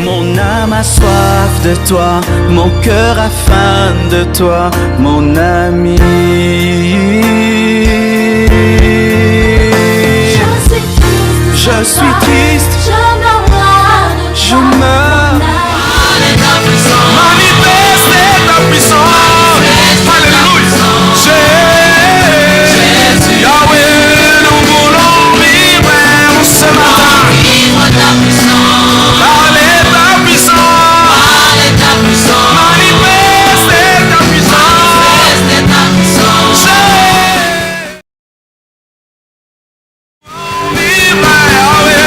Mon âme a soif de toi, mon cœur a faim de toi, mon ami. Je suis triste, je meurs. Manifeste ta puissance. Alléluia. Jésus, Yahweh, nous voulons vivre ce matin. Parlez ta puissance. Manifeste ta puissance. Vivre Yahweh.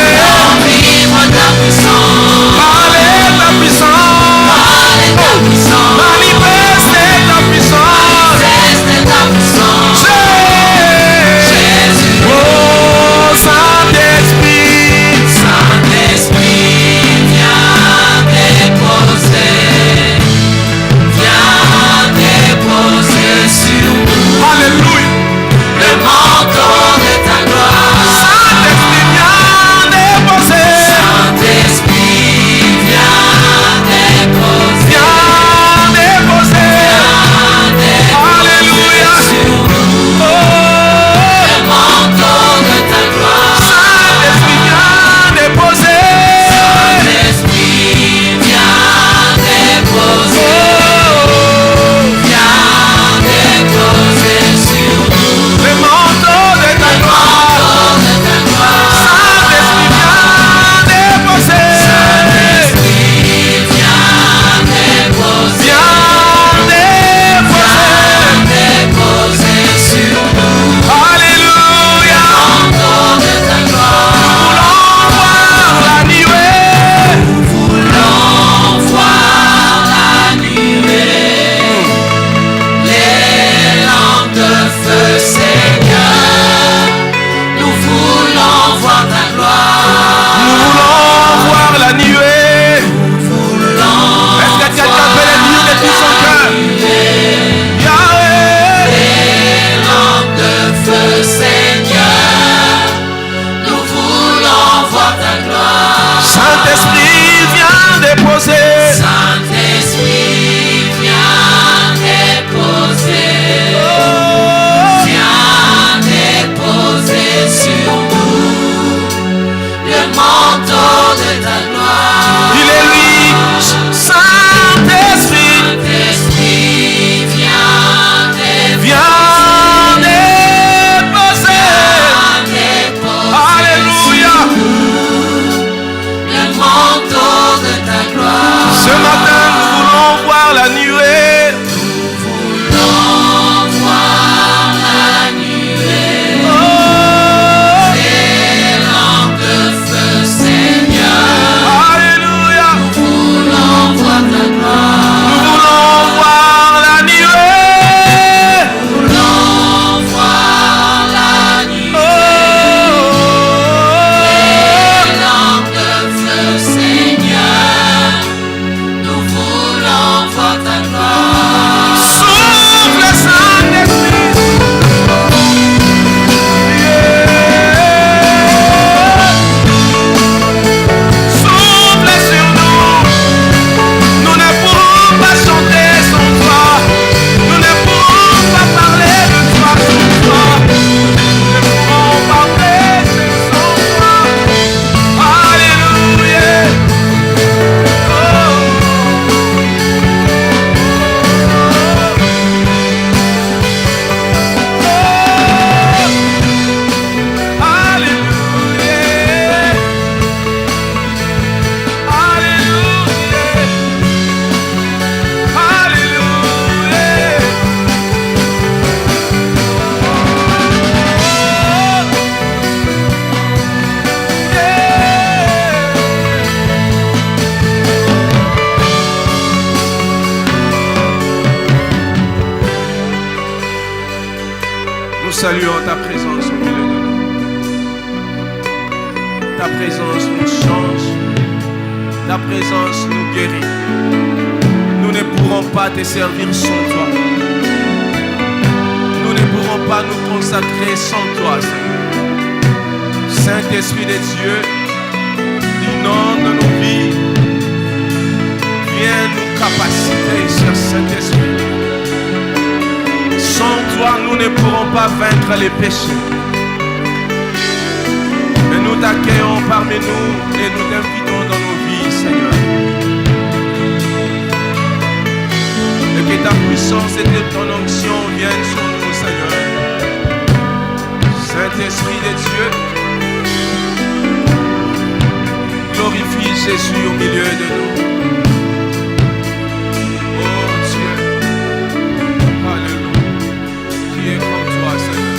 Parlez ta puissance. Manifeste ta puissance. Jésus. Oh Saint-Esprit. Viens déposer sur nous. Alléluia. Le manteau de ta gloire. Saint-Esprit, viens déposer. Saint-Esprit, viens déposer. Viens déposer. Alléluia. Oh. Le manteau de ta gloire. Saint-Esprit, viens déposer. Saint-Esprit, viens déposer. Viens déposer sur nous. Le manteau de ta gloire. Saint-Esprit, viens déposer. Viens déposer. Viens déposer. Déposer sur nous. Alléluia. Manteau de ta gloire. Nous voulons voir la nuée. Les lampes de feu, Seigneur. Nous voulons voir ta Nous gloire. voulons voir la nuée. Est-ce que quelqu'un peut la nuée de tout son cœur? Yahweh. Les lampes de feu, Seigneur. Nous voulons voir ta gloire. Saint-Esprit, viens déposer. Saint-Esprit, viens déposer. Viens déposer sur nous le manteau de ta gloire. Il est lui, Saint-Esprit, Saint-Esprit, viens déposer. viens déposer. Alléluia. Le manteau de ta gloire. Ce matin, nous voulons voir la nuée. Voulons voir la nuée. Oh. Les lampes de feu, Seigneur. Alléluia. Voulons voir ta gloire. Nous voulons voir la nuée. Voulons voir la nuée. Oh. Les lampes de feu, Seigneur. Nous voulons voir ta gloire. Souffle Saint-Esprit. Souffle sur nous. Nous ne pourrons pas chanter sans toi. Nous ne pourrons pas parler de toi sans toi. Nous ne pourrons pas prêcher sans toi. Alléluia. Nous saluons ta présence au milieu de nous. Ta présence nous change. Ta présence nous guérit. Nous ne pourrons pas te servir sans toi. Nous ne pourrons pas nous consacrer sans toi, Seigneur. Saint-Esprit de Dieu, inonde nos vies capacité, cher Saint-Esprit. Sans toi, nous ne pourrons pas vaincre les péchés. Mais nous t'accueillons parmi nous et nous t'invitons dans nos vies, Seigneur. Et que ta puissance et ton onction viennent sur nous, Seigneur. Saint-Esprit de Dieu, glorifie Jésus au milieu de nous. Oh Dieu, alléluia. Qui est comme toi, Seigneur?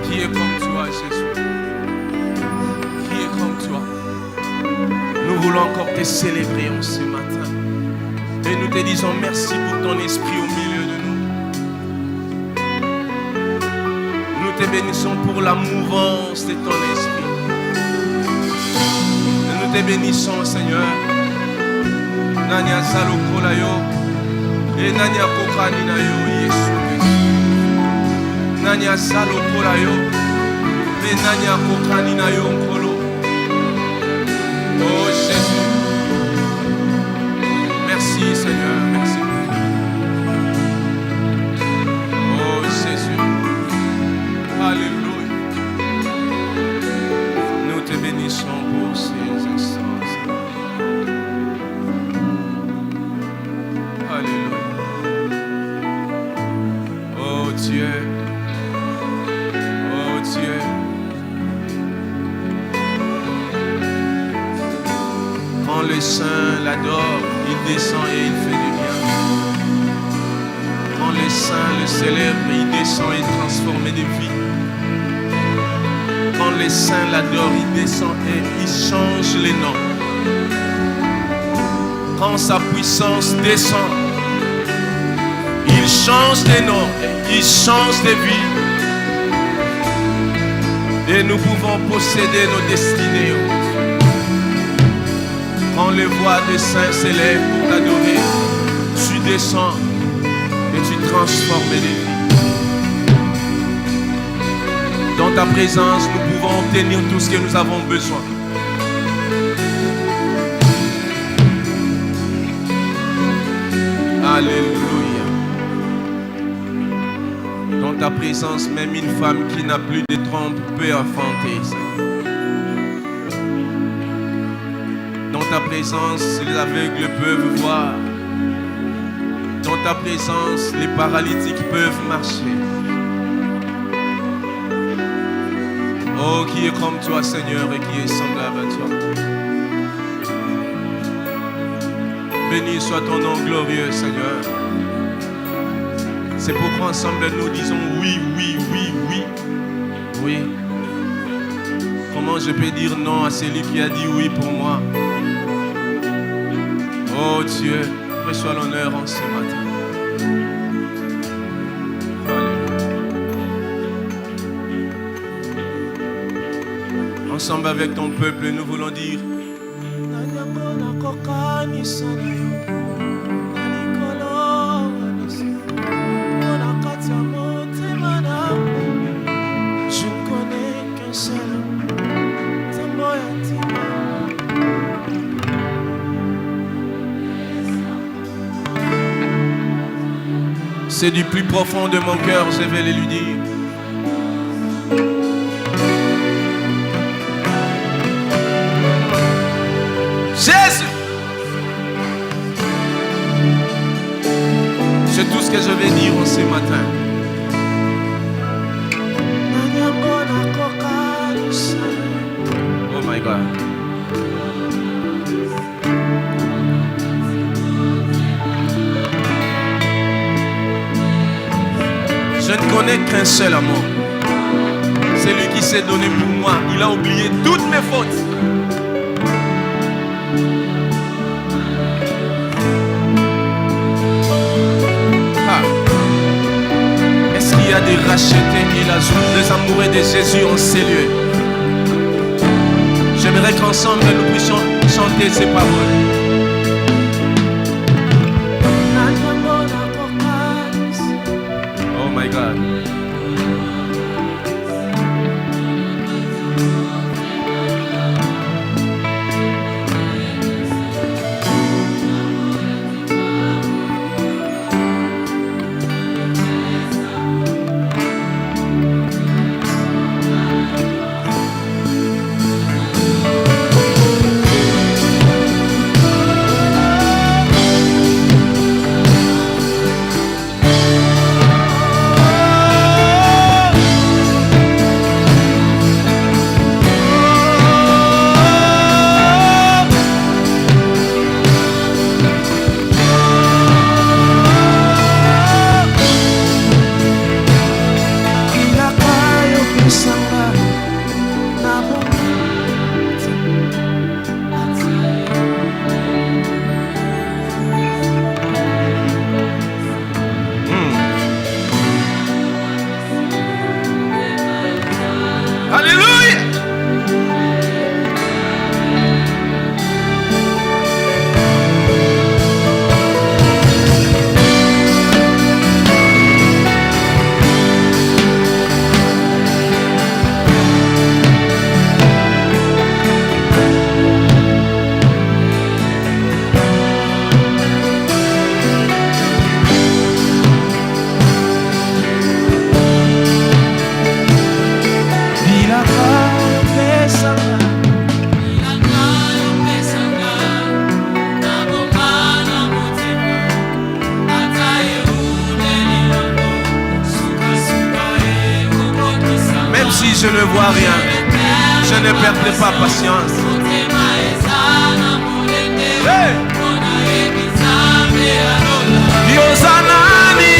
Qui est comme toi, Jésus? Qui est comme toi? Nous voulons encore te célébrer en ce matin. Et nous te disons merci pour ton esprit au milieu de nous. Nous te bénissons pour la mouvance de ton esprit. Et nous te bénissons, Seigneur. Nanya Salokolayo. Et Nanya Kokaninayo, Yesu. Nanya Salokolayo. Et Nanya Kokaninayo, Nkolo. Oh Jésus. Merci Seigneur, merci. Oh Jésus. Alléluia. Nous te bénissons pour ces instants. Alléluia. Oh Dieu. Oh Dieu. Quand le saint l'adore, il descend et il fait du bien. Quand les saints le célèbrent, il descend et il transforme des vies. Quand les saints l'adorent, il descend et il change les noms. Quand sa puissance descend, il change des noms, il change des vies. Et nous pouvons posséder nos destinées. Quand les voix des saints s'élèvent pour t'adorer, tu descends et tu transformes les vies. Dans ta présence, nous pouvons obtenir tout ce que nous avons besoin. Alléluia. Dans ta présence, même une femme qui n'a plus de trompe peut enfanter. Dans ta présence, les aveugles peuvent voir. Dans ta présence, les paralytiques peuvent marcher. Oh, qui est comme toi, Seigneur, et qui est semblable à toi. Béni soit ton nom glorieux, Seigneur. C'est pourquoi ensemble nous disons oui, oui, oui, oui. Oui. Comment je peux dire non à celui qui a dit oui pour moi? Oh Dieu, reçois l'honneur en ce matin. Alléluia. Ensemble avec ton peuple, nous voulons dire je ne connais qu'un seul. C'est du plus profond de mon cœur, je vais le lui dire. Jésus! C'est tout ce que je vais dire en ce matin. Oh my God. Je ne connais qu'un seul amour. C'est lui qui s'est donné pour moi. Il a oublié toutes mes fautes. Est-ce qu'il y a des rachetés et des amoureux de Jésus en ces lieux? J'aimerais qu'ensemble nous puissions chanter ces paroles. Oh my God. Même si je ne vois rien, je ne perdrai pas patience. Hey! Yozanani,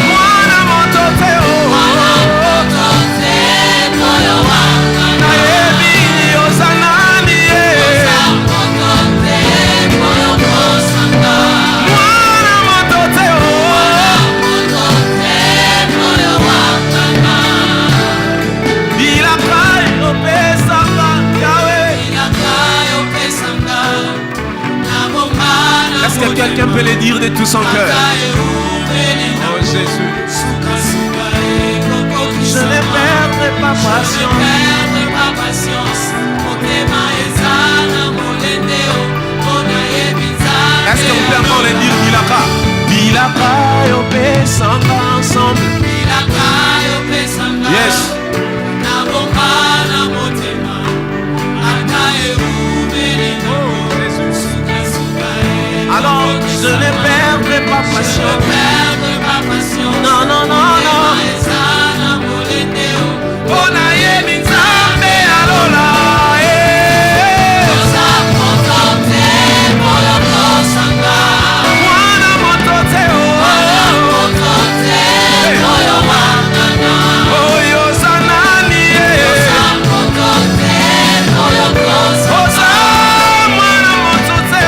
mwana motote nayebi yozanani, mwana motote bilaka opesaka Yahweh. Est-ce que quelqu'un peut le dire de tout son cœur? Oh Jésus, je ne perdrai pas patience. Est-ce que vous pouvez encore le dire? Bilaka, bilaka opesaka ensemble. Yes. Alors, je ne perdrai pas patience. Non, non, non, non. Onayebi Nzambe alola. Mwana motote oyo zanani. Oza mwana motote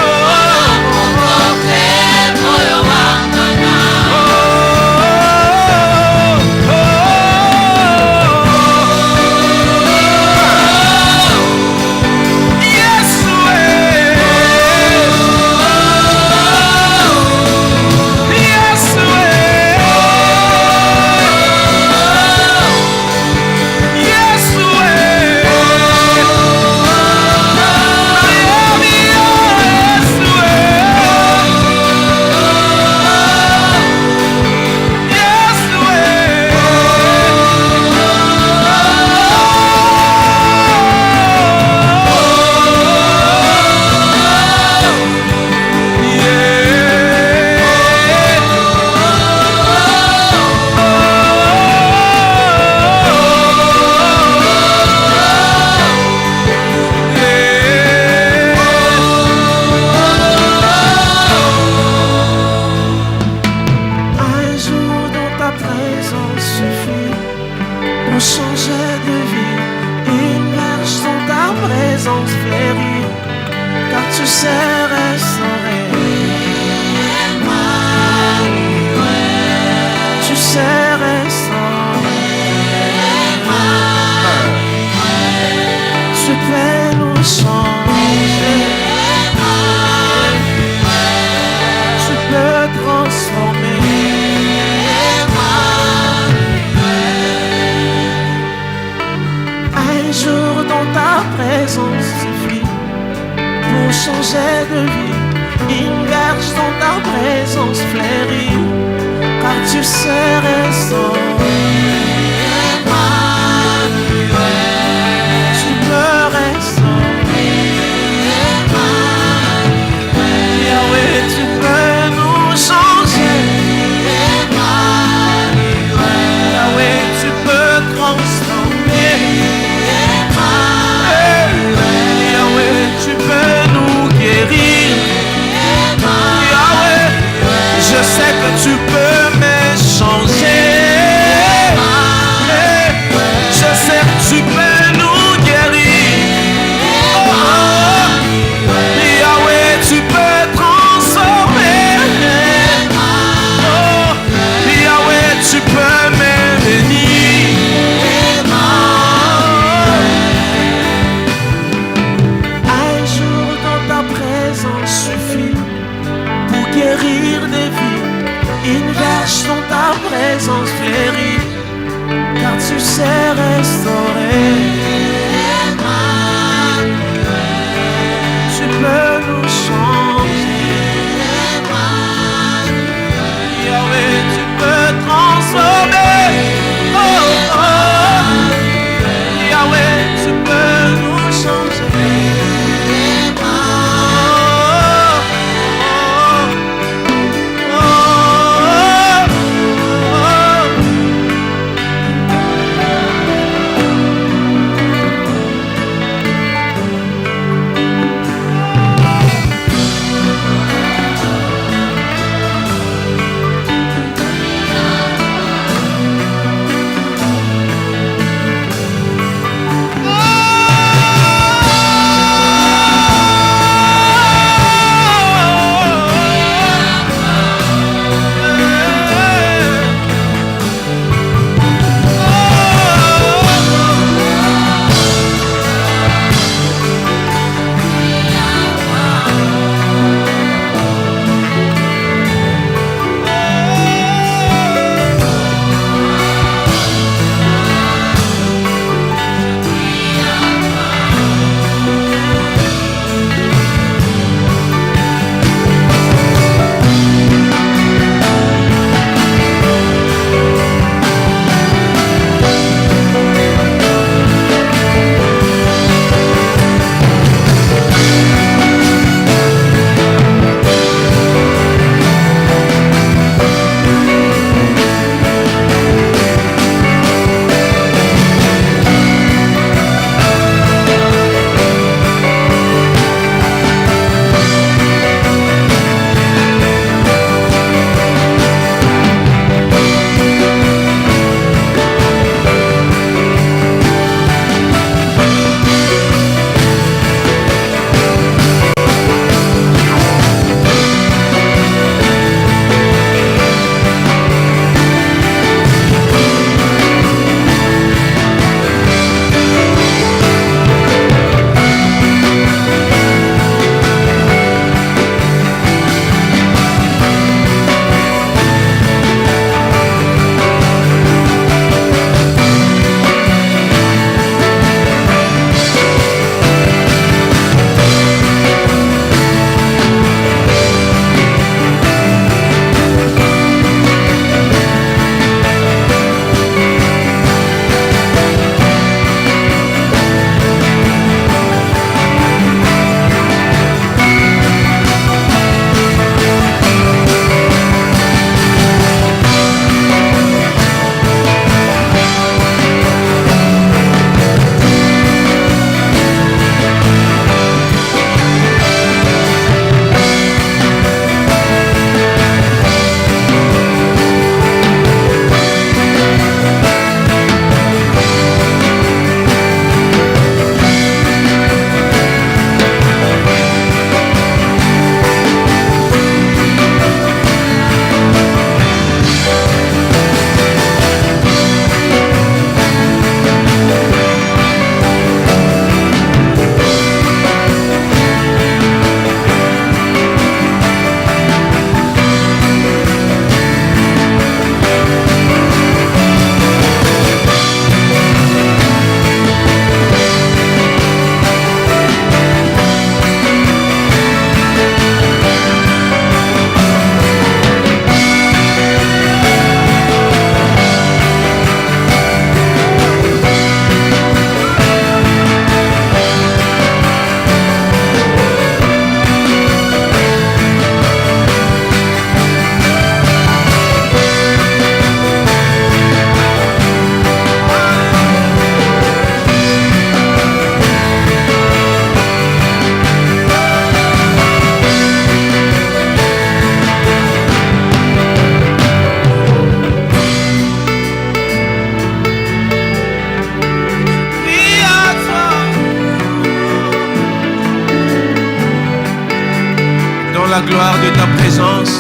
gloire de ta présence,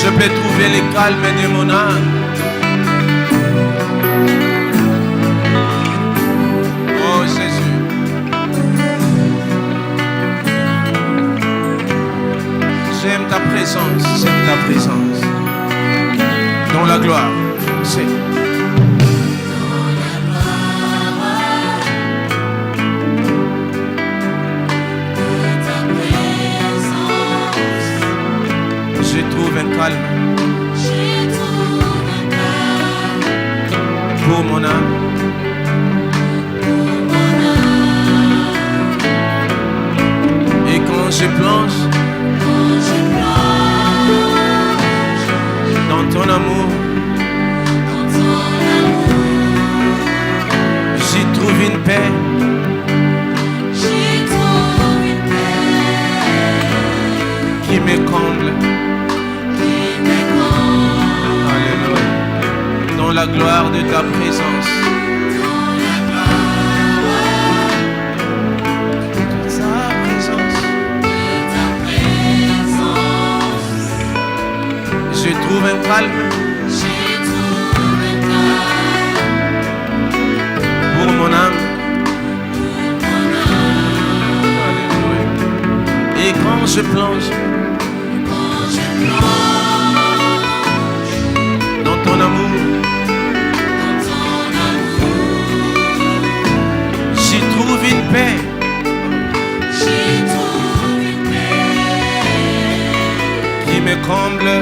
je peux trouver le calme de mon âme. Oh Jésus, j'aime ta présence, j'aime ta présence. Dans la gloire, c'est. Je trouve un calme pour mon âme. Et quand je plonge dans ton amour, j'y trouve une paix. Qui me comble. Alléluia. Dans la gloire de ta présence. Je trouve un calme pour mon âme. Alléluia. Et quand je plonge dans ton amour, j'y trouve une paix. Qui me comble.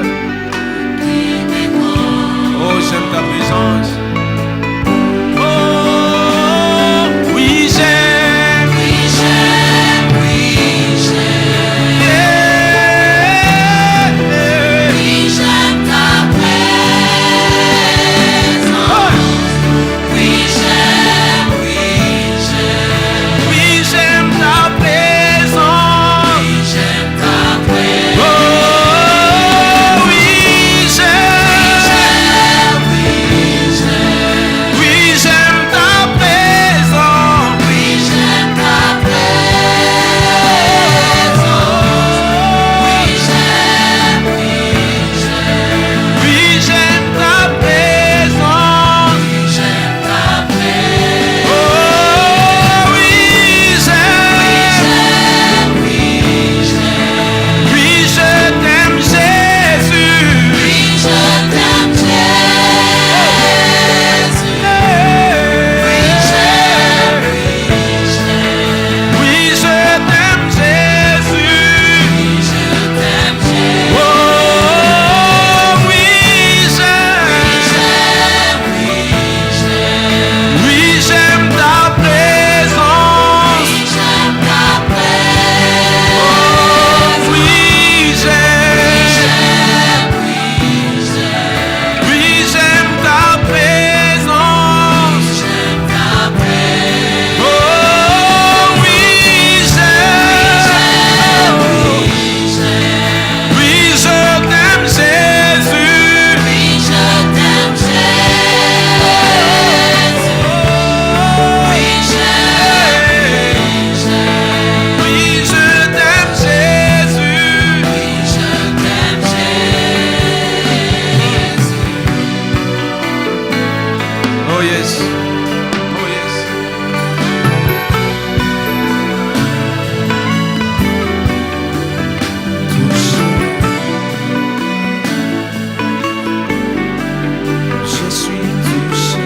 Oh, j'aime ta présence. Oh, oui, j'aime. Oui, j'aime, oui, j'aime. Yeah. Oui, j'aime ta présence. Oui, j'aime, oui, j'aime. Oui, j'aime ta présence. Oui, j'aime ta présence. Oh, oui, j'aime. Oui, j'aime. Oui, j'aime ta présence. Oui, j'aime ta présence. Oui, j'aime ta présence. Oh, oui, j'aime. Oui, je t'aime, Jésus. Oui, je t'aime, Jésus. Oui, j'aime, Oui, je t'aime, Jésus. Oh, oui, j'aime. Oui, j'aime ta présence. Oh, oui, j'aime. Oui, j'aime ta présence. Oh, oui, j'aime. Oui, je t'aime, Jésus. Oui, je t'aime, Jésus. Oh yes, oh yes. Je suis touché.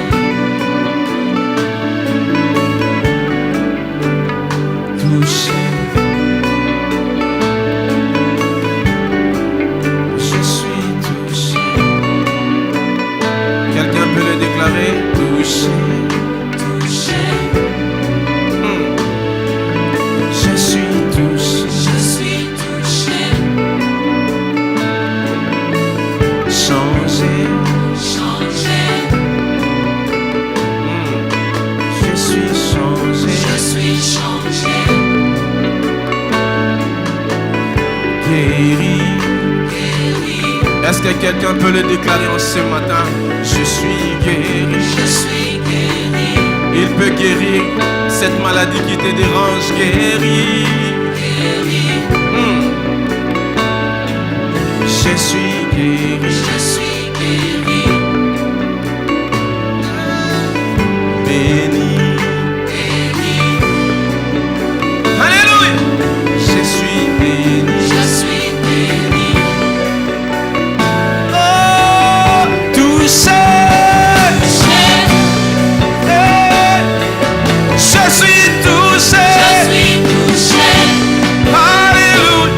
Touché. Je suis touché. Quelqu'un peut le déclarer? Touché. Je suis touché. Changé. Je suis changé. Guéri. Est-ce que quelqu'un peut le déclarer en ce matin? Je suis guéri. Il peut guérir cette maladie qui te dérange. Guéri. Je suis guéri. Je suis guéri. Béni. Béni. Alléluia. Je suis béni. Je suis béni. Oh, touché. Je suis touché. Je suis touché. Alléluia.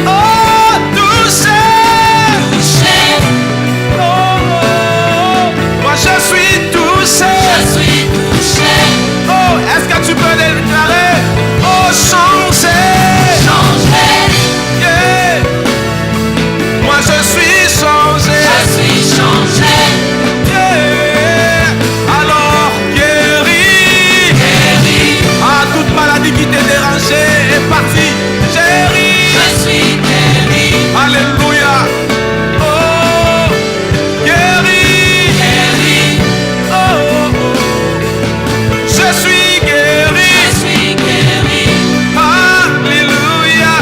Oh, touché. Touché. Oh, oh. Moi je suis touché. Je suis touché. Oh, est-ce que tu peux déclarer? Oh, changer. Changé. Yeah. Moi je suis changé. Je suis changé. Yeah. Alors guéri. Guéri. Ah, toute maladie qui t'est dérangée est partie. Guéri. Je suis guéri. Alléluia. Oh, guéri. Guéri. Oh, oh, oh. Je suis guéri. Je suis guéri. Alléluia.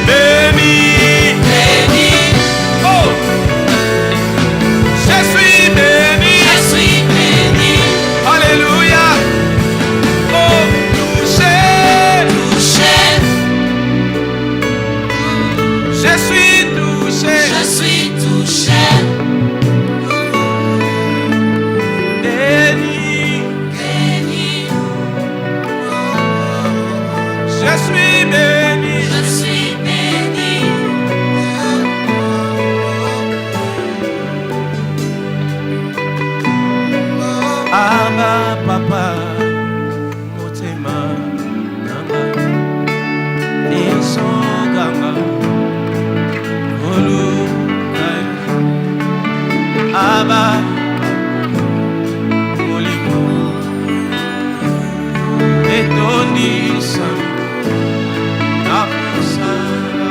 Béni. Béni. Oh, je suis béni. Je suis béni. Alléluia. Oh, touché. Touché. Je suis touché. Je suis touché. Béni. Béni. Je suis béni. Je suis béni. Abba papa motema nanga nisoganga olukai Abba molimo etondisa nakusala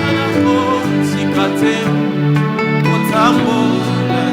anakosikate otambola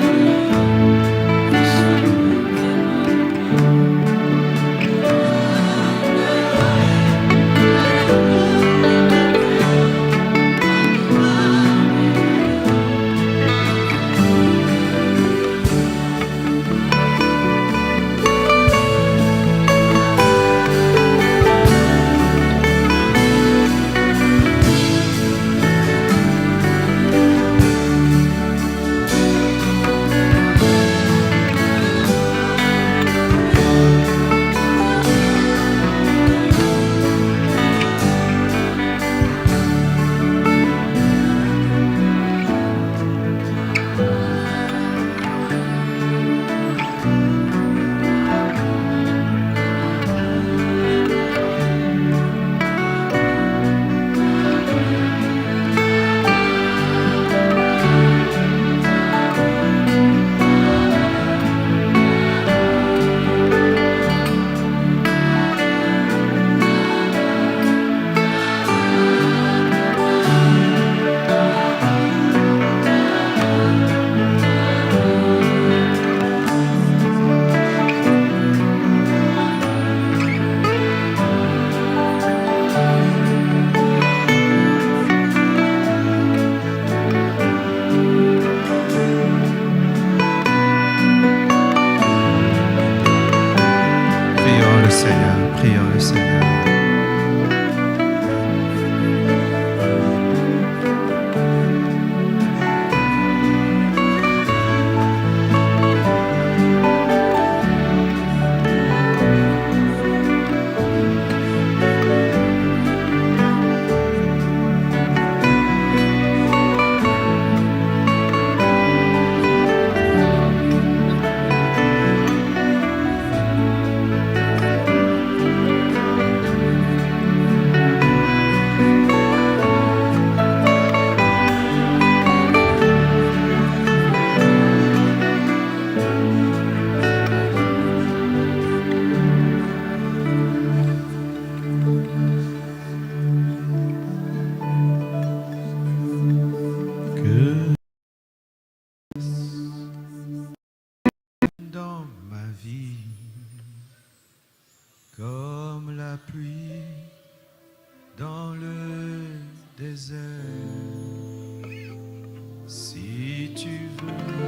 Si tu veux,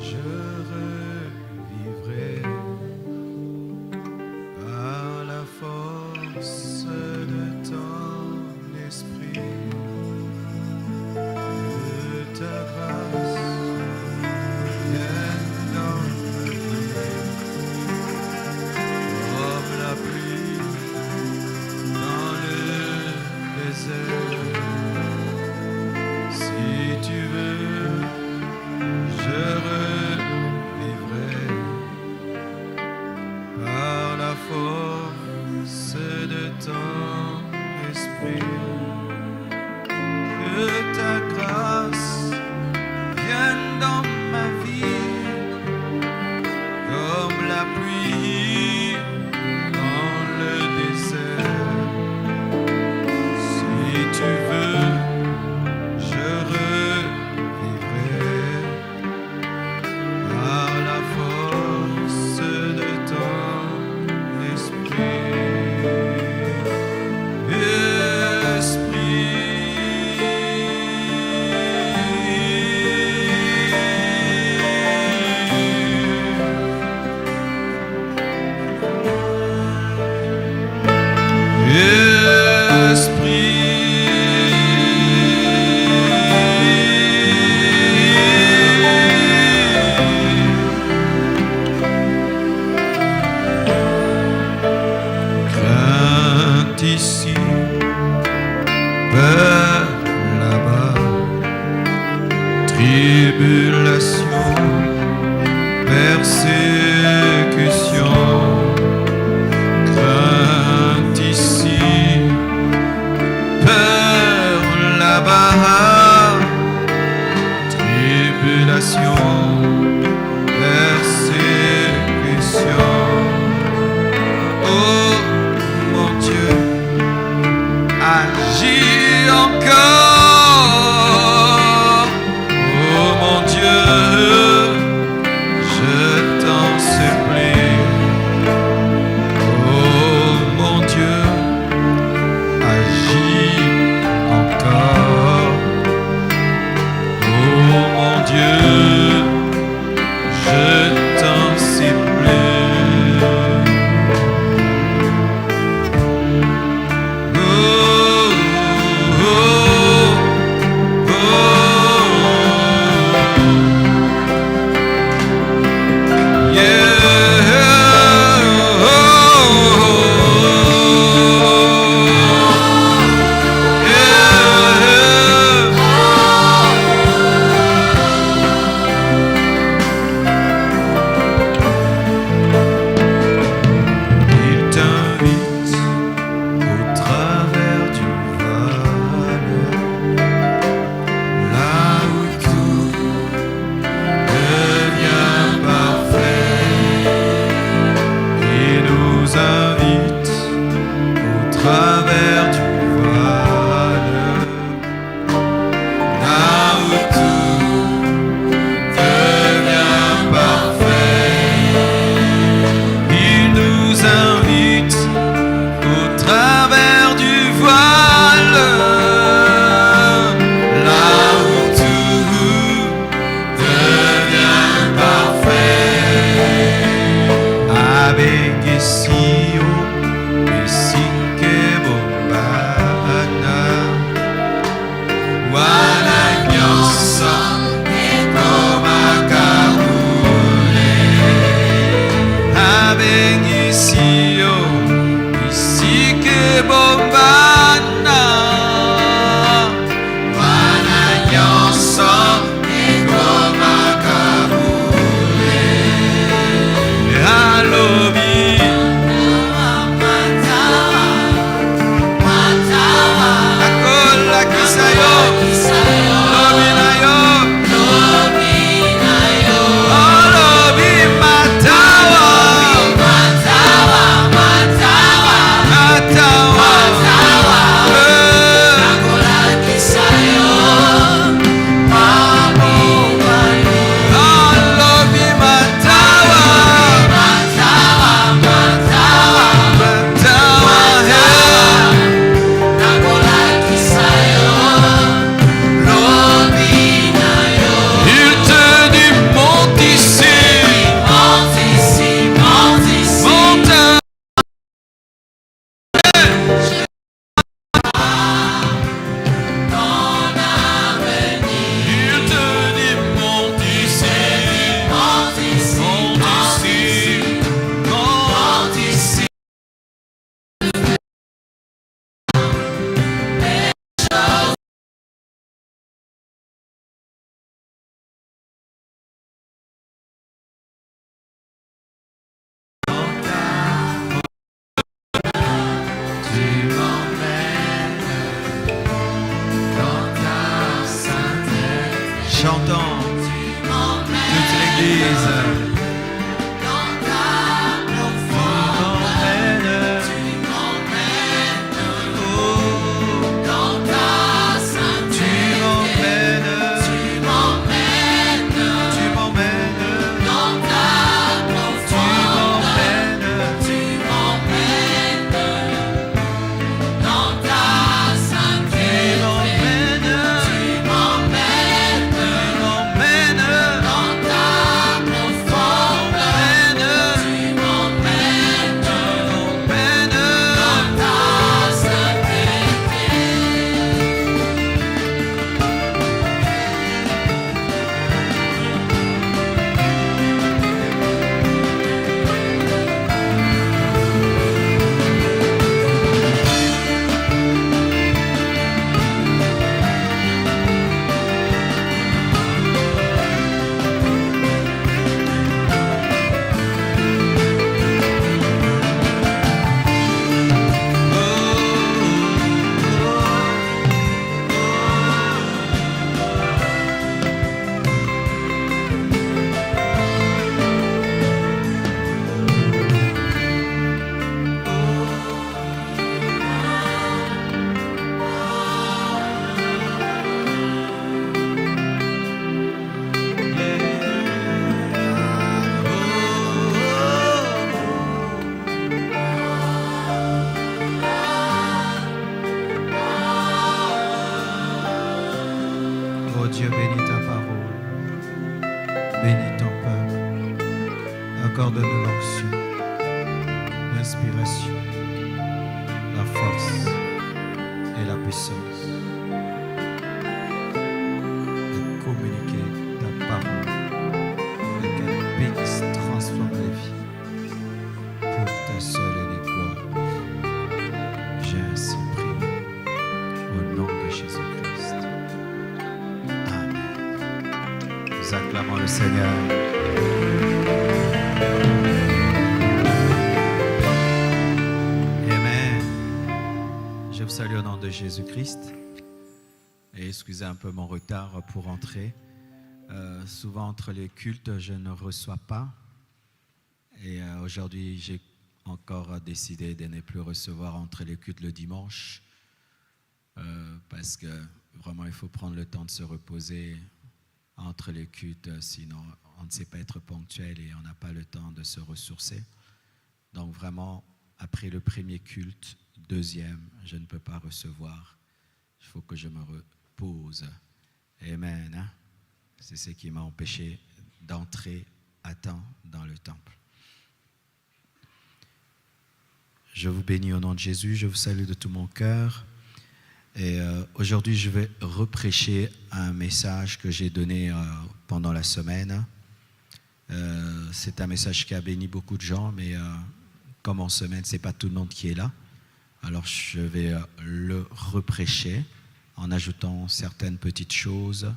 je revivrai par la force de ton esprit, de ta grâce vienne dans ma vie, comme la pluie dans le désert. Si tu veux, je revivrai par la force de ton esprit. Que ta grâce vienne dans ma vie, comme la pluie dans le désert. Si tu veux, je revivrai par la force de ton esprit. Crainte ici, peur là-bas, tribulation, persécution. Crainte ici, peur là-bas, tribulation, persécution. Oh mon Dieu, agis encore. Oh mon Dieu, je t'en supplie. Oh mon Dieu, agis encore. Oh mon Dieu, je t'en supplie. Oh, oh, Chantons toute l'église. Oh Dieu, bénis ta parole, bénis ton peuple, accorde-nous l'onction, l'inspiration, la force et la puissance de communiquer ta parole et qu'elle bénisse, transforme les vies pour ta seule et unique gloire. J'ai ainsi prié au nom de Jésus-Christ. Amen. Nous acclamons le Seigneur. Je vous salue au nom de Jésus-Christ et excusez un peu mon retard pour entrer. Souvent entre les cultes, je ne reçois pas et aujourd'hui, j'ai encore décidé de ne plus recevoir entre les cultes le dimanche parce que vraiment, il faut prendre le temps de se reposer entre les cultes, sinon on ne sait pas être ponctuel et on n'a pas le temps de se ressourcer. Donc vraiment, après le premier culte, deuxième, je ne peux pas recevoir. Il faut que je me repose. Amen. Hein? C'est ce qui m'a empêché d'entrer à temps dans le temple. Je vous bénis au nom de Jésus. Je vous salue de tout mon cœur. Et aujourd'hui, je vais reprêcher un message que j'ai donné pendant la semaine. C'est un message qui a béni beaucoup de gens, mais comme en semaine, ce n'est pas tout le monde qui est là. Alors je vais le reprêcher en ajoutant certaines petites choses.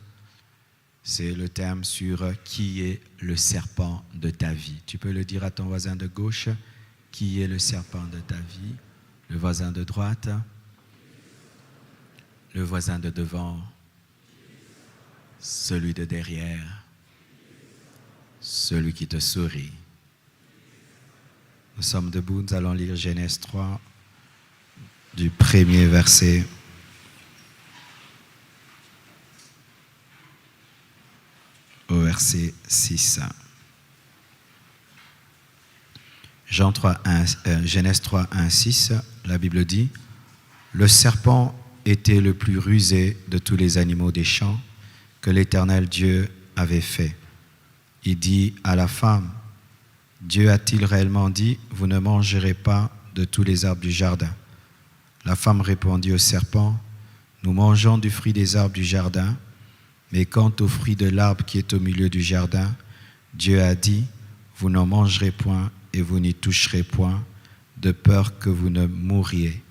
C'est le thème sur qui est le serpent de ta vie. Tu peux le dire à ton voisin de gauche, qui est le serpent de ta vie, le voisin de droite, le voisin de devant, celui de derrière, celui qui te sourit. Nous sommes debout, nous allons lire Genèse 3, du premier verset au verset 6. Genèse 3, 1, 6, la Bible dit « Le serpent était le plus rusé de tous les animaux des champs que l'Éternel Dieu avait fait. Il dit à la femme, « Dieu a-t-il réellement dit, vous ne mangerez pas de tous les arbres du jardin ?» La femme répondit au serpent, « Nous mangeons du fruit des arbres du jardin, mais quant au fruit de l'arbre qui est au milieu du jardin, Dieu a dit, vous n'en mangerez point et vous n'y toucherez point, de peur que vous ne mouriez.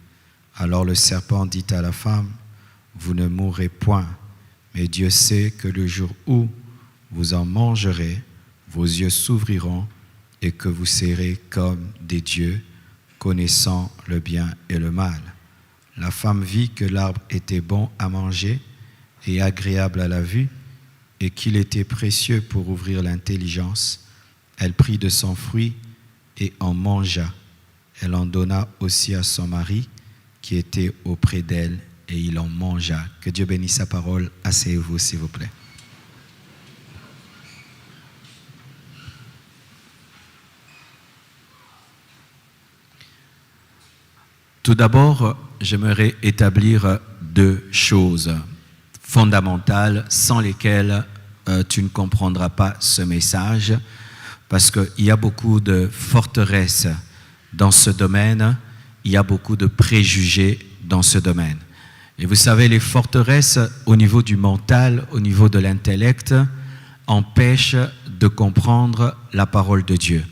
Alors le serpent dit à la femme, vous ne mourrez point, mais Dieu sait que le jour où vous en mangerez, vos yeux s'ouvriront et que vous serez comme des dieux, connaissant le bien et le mal. La femme vit que l'arbre était bon à manger et agréable à la vue, et qu'il était précieux pour ouvrir l'intelligence, elle prit de son fruit et en mangea. Elle en donna aussi à son mari qui était auprès d'elle et il en mangea. Que Dieu bénisse sa parole. Asseyez-vous s'il vous plaît. Tout d'abord, j'aimerais établir 2 choses fondamentales sans lesquelles tu ne comprendras pas ce message, parce qu'il y a beaucoup de forteresses dans ce domaine, il y a beaucoup de préjugés dans ce domaine. Et vous savez, les forteresses au niveau du mental, au niveau de l'intellect, empêchent de comprendre la parole de Dieu,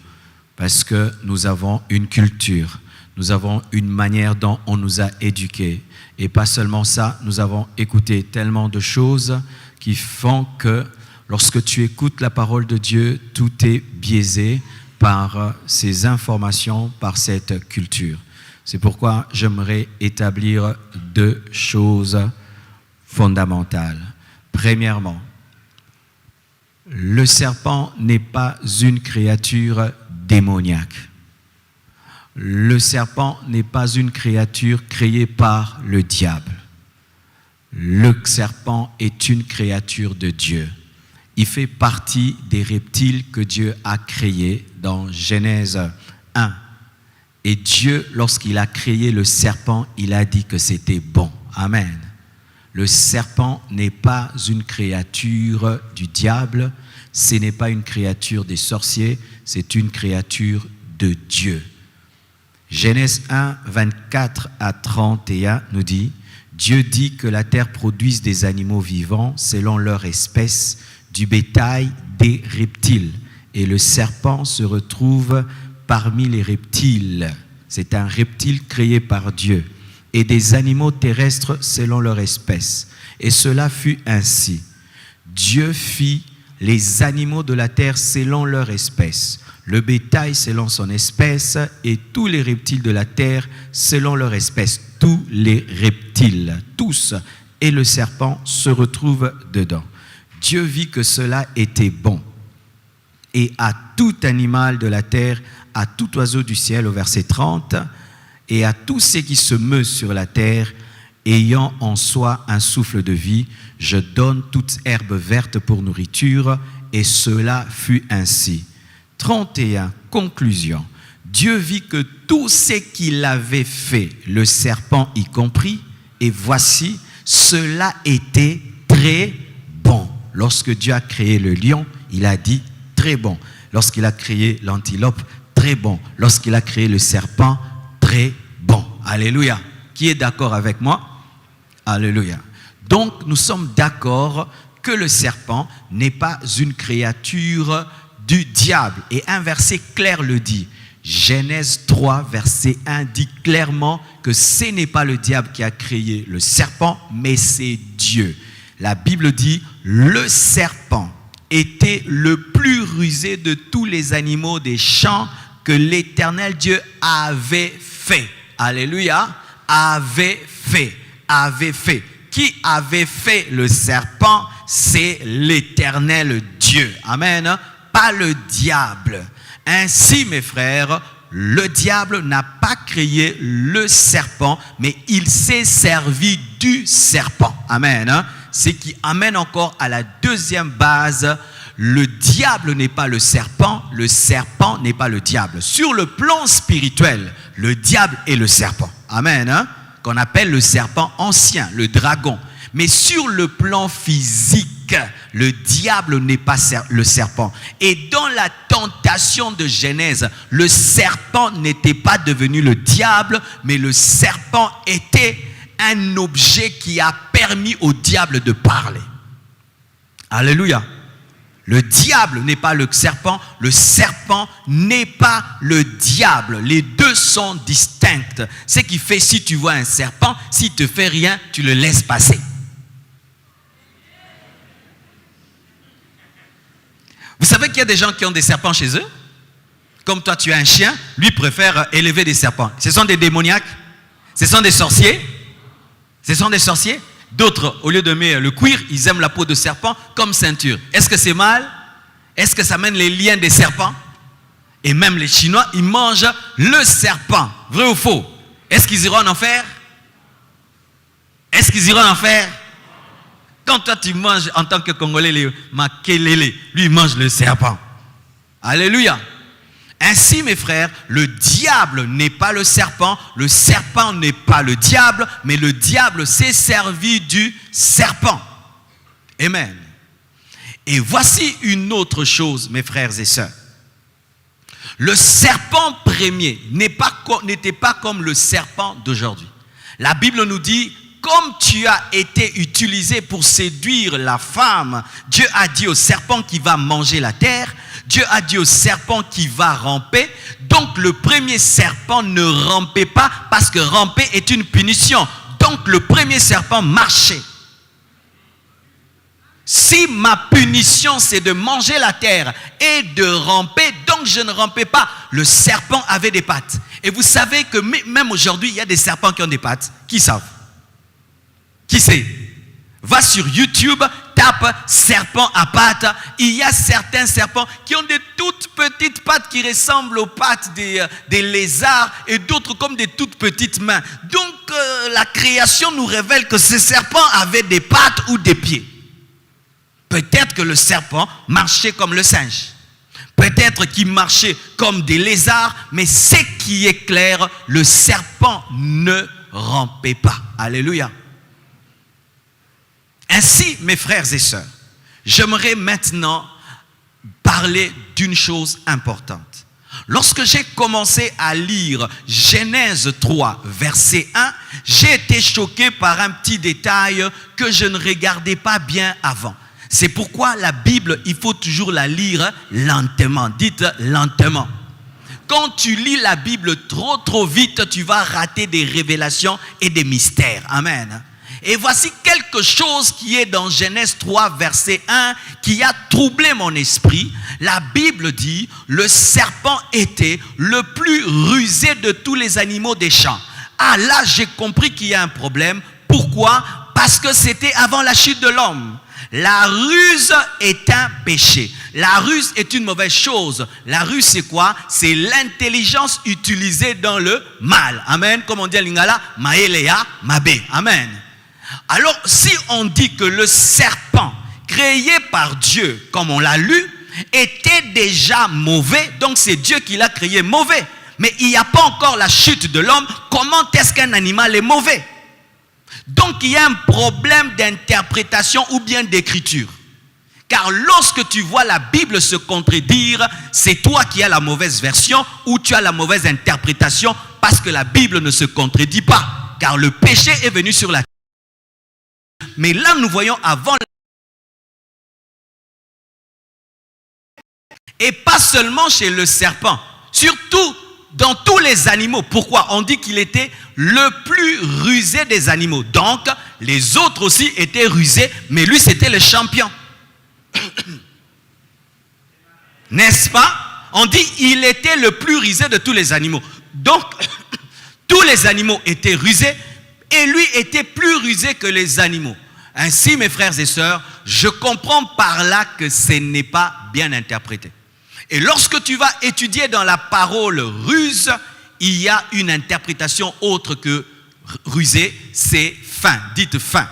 parce que nous avons une culture. Nous avons une manière dont on nous a éduqués. Et pas seulement ça, nous avons écouté tellement de choses qui font que lorsque tu écoutes la parole de Dieu, tout est biaisé par ces informations, par cette culture. C'est pourquoi j'aimerais établir 2 choses fondamentales. Premièrement, le serpent n'est pas une créature démoniaque. Le serpent n'est pas une créature créée par le diable. Le serpent est une créature de Dieu. Il fait partie des reptiles que Dieu a créés dans Genèse 1. Et Dieu, lorsqu'il a créé le serpent, il a dit que c'était bon. Amen. Le serpent n'est pas une créature du diable, ce n'est pas une créature des sorciers, c'est une créature de Dieu. Genèse 1, 24 à 31 nous dit « Dieu dit que la terre produise des animaux vivants selon leur espèce, du bétail, des reptiles. Et le serpent se retrouve parmi les reptiles. » C'est un reptile créé par Dieu. « Et des animaux terrestres selon leur espèce. Et cela fut ainsi. Dieu fit les animaux de la terre selon leur espèce. Le bétail selon son espèce et tous les reptiles de la terre selon leur espèce. Tous les reptiles, tous. Et le serpent se retrouve dedans. Dieu vit que cela était bon. Et à tout animal de la terre, à tout oiseau du ciel, au verset 30, et à tout ce qui se meut sur la terre, ayant en soi un souffle de vie, je donne toute herbe verte pour nourriture, et cela fut ainsi. 31, conclusion. Dieu vit que tout ce qu'il avait fait, le serpent y compris, et voici, cela était très bon. Lorsque Dieu a créé le lion, il a dit très bon. Lorsqu'il a créé l'antilope, très bon. Lorsqu'il a créé le serpent, très bon. Alléluia. Qui est d'accord avec moi? Alléluia. Donc, nous sommes d'accord que le serpent n'est pas une créature du diable. Et un verset clair le dit. Genèse 3, verset 1 dit clairement que ce n'est pas le diable qui a créé le serpent, mais c'est Dieu. La Bible dit, le serpent était le plus rusé de tous les animaux des champs que l'Éternel Dieu avait fait. Alléluia, avait fait. Qui avait fait le serpent? C'est l'Éternel Dieu. Amen. Pas le diable. Ainsi, mes frères, le diable n'a pas créé le serpent, mais il s'est servi du serpent. Amen. Ce qui amène encore à la deuxième base. Le diable n'est pas le serpent n'est pas le diable. Sur le plan spirituel, le diable est le serpent. Amen. Qu'on appelle le serpent ancien, le dragon. Mais sur le plan physique, le diable n'est pas le serpent. Et dans la tentation de Genèse, le serpent n'était pas devenu le diable, mais le serpent était un objet qui a permis au diable de parler. Alléluia. Le diable n'est pas le serpent n'est pas le diable. Les deux sont distincts. Ce qui fait, si tu vois un serpent, s'il ne te fait rien, tu le laisses passer. Vous savez qu'il y a des gens qui ont des serpents chez eux? Comme toi, tu as un chien, lui préfère élever des serpents. Ce sont des démoniaques? Ce sont des sorciers? Ce sont des sorciers? D'autres, au lieu d'aimer le cuir, ils aiment la peau de serpent comme ceinture. Est-ce que c'est mal? Est-ce que ça mène les liens des serpents? Et même les Chinois, ils mangent le serpent. Vrai ou faux? Est-ce qu'ils iront en enfer? Est-ce qu'ils iront en enfer? Quand toi tu manges en tant que Congolais les makelele, lui il mange le serpent. Alléluia. Ainsi mes frères, le diable n'est pas le serpent n'est pas le diable, mais le diable s'est servi du serpent. Amen. Et voici une autre chose mes frères et sœurs. Le serpent premier n'était pas comme le serpent d'aujourd'hui. La Bible nous dit, comme tu as été utilisé pour séduire la femme, Dieu a dit au serpent qui va manger la terre, Dieu a dit au serpent qui va ramper. Donc le premier serpent ne rampait pas parce que ramper est une punition. Donc le premier serpent marchait. Si ma punition c'est de manger la terre et de ramper, donc je ne rampais pas. Le serpent avait des pattes. Et vous savez que même aujourd'hui, il y a des serpents qui ont des pattes. Qui savent? Qui sait? Va sur YouTube, tape serpent à pattes. Il y a certains serpents qui ont des toutes petites pattes qui ressemblent aux pattes des lézards et d'autres comme des toutes petites mains. Donc la création nous révèle que ces serpents avaient des pattes ou des pieds. Peut-être que le serpent marchait comme le singe. Peut-être qu'il marchait comme des lézards. Mais ce qui est clair, le serpent ne rampait pas. Alléluia. Ainsi, mes frères et sœurs, j'aimerais maintenant parler d'une chose importante. Lorsque j'ai commencé à lire Genèse 3, verset 1, j'ai été choqué par un petit détail que je ne regardais pas bien avant. C'est pourquoi la Bible, il faut toujours la lire lentement. Dites lentement. Quand tu lis la Bible trop vite, tu vas rater des révélations et des mystères. Amen. Et voici quelque chose qui est dans Genèse 3, verset 1, qui a troublé mon esprit. La Bible dit, le serpent était le plus rusé de tous les animaux des champs. Ah là, j'ai compris qu'il y a un problème. Pourquoi? Parce que c'était avant la chute de l'homme. La ruse est un péché. La ruse est une mauvaise chose. La ruse, c'est quoi? C'est l'intelligence utilisée dans le mal. Amen. Comme on dit à Lingala, maelea mabe. Amen. Alors, si on dit que le serpent créé par Dieu, comme on l'a lu, était déjà mauvais, donc c'est Dieu qui l'a créé mauvais. Mais il n'y a pas encore la chute de l'homme. Comment est-ce qu'un animal est mauvais? Donc il y a un problème d'interprétation ou bien d'écriture. Car lorsque tu vois la Bible se contredire, c'est toi qui as la mauvaise version ou tu as la mauvaise interprétation parce que la Bible ne se contredit pas. Car le péché est venu sur la terre. Mais là nous voyons avant. Et pas seulement chez le serpent, surtout dans tous les animaux. Pourquoi? On dit qu'il était le plus rusé des animaux. Donc, les autres aussi étaient rusés, mais lui, c'était le champion. N'est-ce pas? On dit qu'il était le plus rusé de tous les animaux. Donc, tous les animaux étaient rusés, et lui était plus rusé que les animaux. Ainsi, mes frères et sœurs, je comprends par là que ce n'est pas bien interprété. Et lorsque tu vas étudier dans la parole ruse, il y a une interprétation autre que rusé, c'est fin. Dites fin.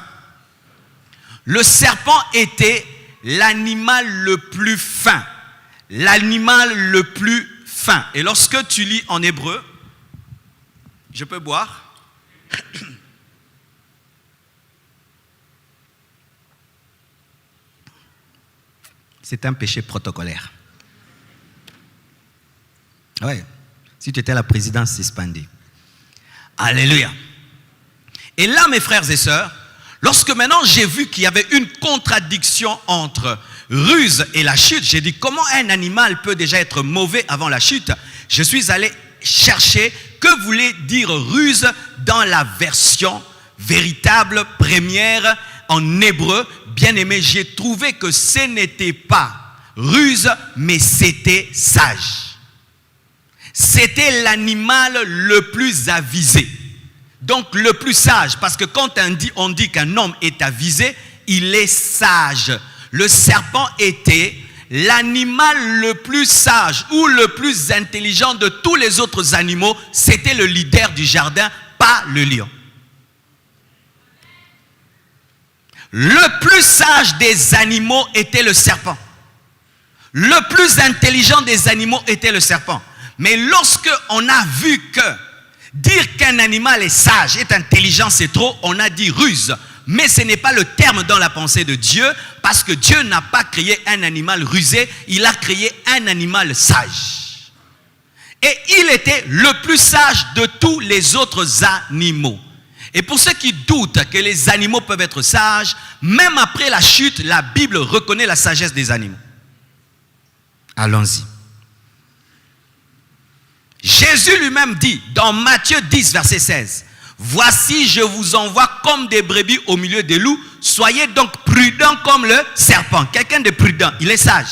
Le serpent était l'animal le plus fin. L'animal le plus fin. Et lorsque tu lis en hébreu, je peux boire? C'est un péché protocolaire. Ouais. Si tu étais à la présidence, c'est suspendé. Alléluia. Et là, mes frères et sœurs, lorsque maintenant j'ai vu qu'il y avait une contradiction entre ruse et la chute, j'ai dit comment un animal peut déjà être mauvais avant la chute? Je suis allé chercher que voulait dire ruse dans la version véritable, première, en hébreu. Bien aimé, j'ai trouvé que ce n'était pas ruse, mais c'était sage. C'était l'animal le plus avisé. Donc le plus sage, parce que quand on dit qu'un homme est avisé, il est sage. Le serpent était l'animal le plus sage ou le plus intelligent de tous les autres animaux. C'était le leader du jardin, pas le lion. Le plus sage des animaux était le serpent. Le plus intelligent des animaux était le serpent. Mais lorsque on a vu que dire qu'un animal est sage, est intelligent, c'est trop, on a dit ruse. Mais ce n'est pas le terme dans la pensée de Dieu, parce que Dieu n'a pas créé un animal rusé, il a créé un animal sage. Et il était le plus sage de tous les autres animaux. Et pour ceux qui doutent que les animaux peuvent être sages, même après la chute, la Bible reconnaît la sagesse des animaux. Allons-y. Jésus lui-même dit dans Matthieu 10, verset 16, « Voici, je vous envoie comme des brebis au milieu des loups. Soyez donc prudents comme le serpent. » Quelqu'un de prudent, il est sage.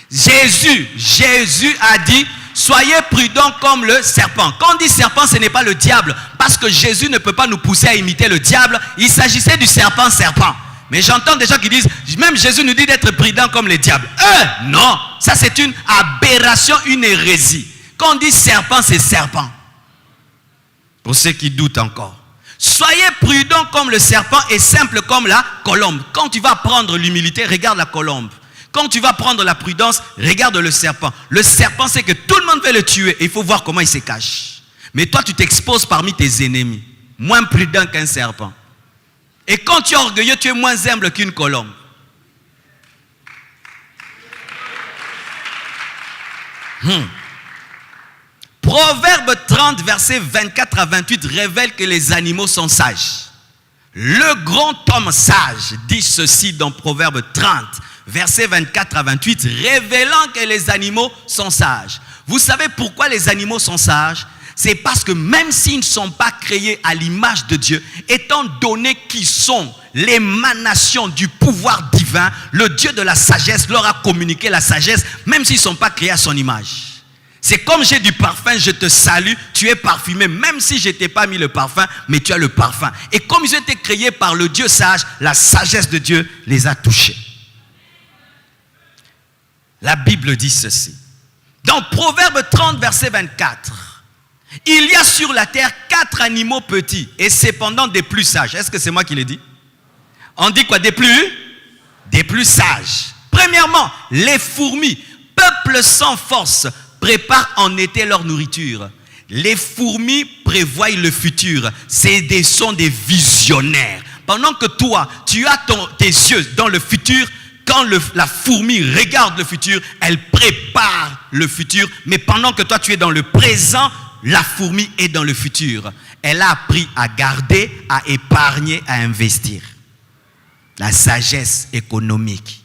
Jésus a dit, soyez prudents comme le serpent. Quand on dit serpent, ce n'est pas le diable, parce que Jésus ne peut pas nous pousser à imiter le diable. Il s'agissait du serpent. Mais j'entends des gens qui disent, même Jésus nous dit d'être prudents comme les diables. Non, ça c'est une aberration, une hérésie. Quand on dit serpent, c'est serpent. Pour ceux qui doutent encore. Soyez prudents comme le serpent et simples comme la colombe. Quand tu vas prendre l'humilité, regarde la colombe. Quand tu vas prendre la prudence, regarde le serpent. Le serpent, c'est que tout le monde veut le tuer. Et il faut voir comment il se cache. Mais toi, tu t'exposes parmi tes ennemis. Moins prudent qu'un serpent. Et quand tu es orgueilleux, tu es moins humble qu'une colombe. Proverbe 30, versets 24 à 28 révèle que les animaux sont sages. Le grand homme sage dit ceci dans Proverbe 30, versets 24 à 28, révélant que les animaux sont sages. Vous savez pourquoi les animaux sont sages? C'est parce que même s'ils ne sont pas créés à l'image de Dieu, étant donné qu'ils sont l'émanation du pouvoir divin, le Dieu de la sagesse leur a communiqué la sagesse, même s'ils ne sont pas créés à son image. C'est comme j'ai du parfum, je te salue, tu es parfumé, même si je ne t'ai pas mis le parfum, mais tu as le parfum. Et comme ils ont été créés par le Dieu sage, la sagesse de Dieu les a touchés. La Bible dit ceci. Dans Proverbe 30, verset 24, il y a sur la terre 4 animaux petits et cependant des plus sages. Est-ce que c'est moi qui l'ai dit? On dit quoi? Des plus sages. Premièrement, les fourmis, peuple sans force, préparent en été leur nourriture. Les fourmis prévoient le futur. Sont des visionnaires. Pendant que toi, tu as tes yeux dans le futur, quand la fourmi regarde le futur, elle prépare le futur. Mais pendant que toi, tu es dans le présent, la fourmi est dans le futur. Elle a appris à garder, à épargner, à investir. La sagesse économique.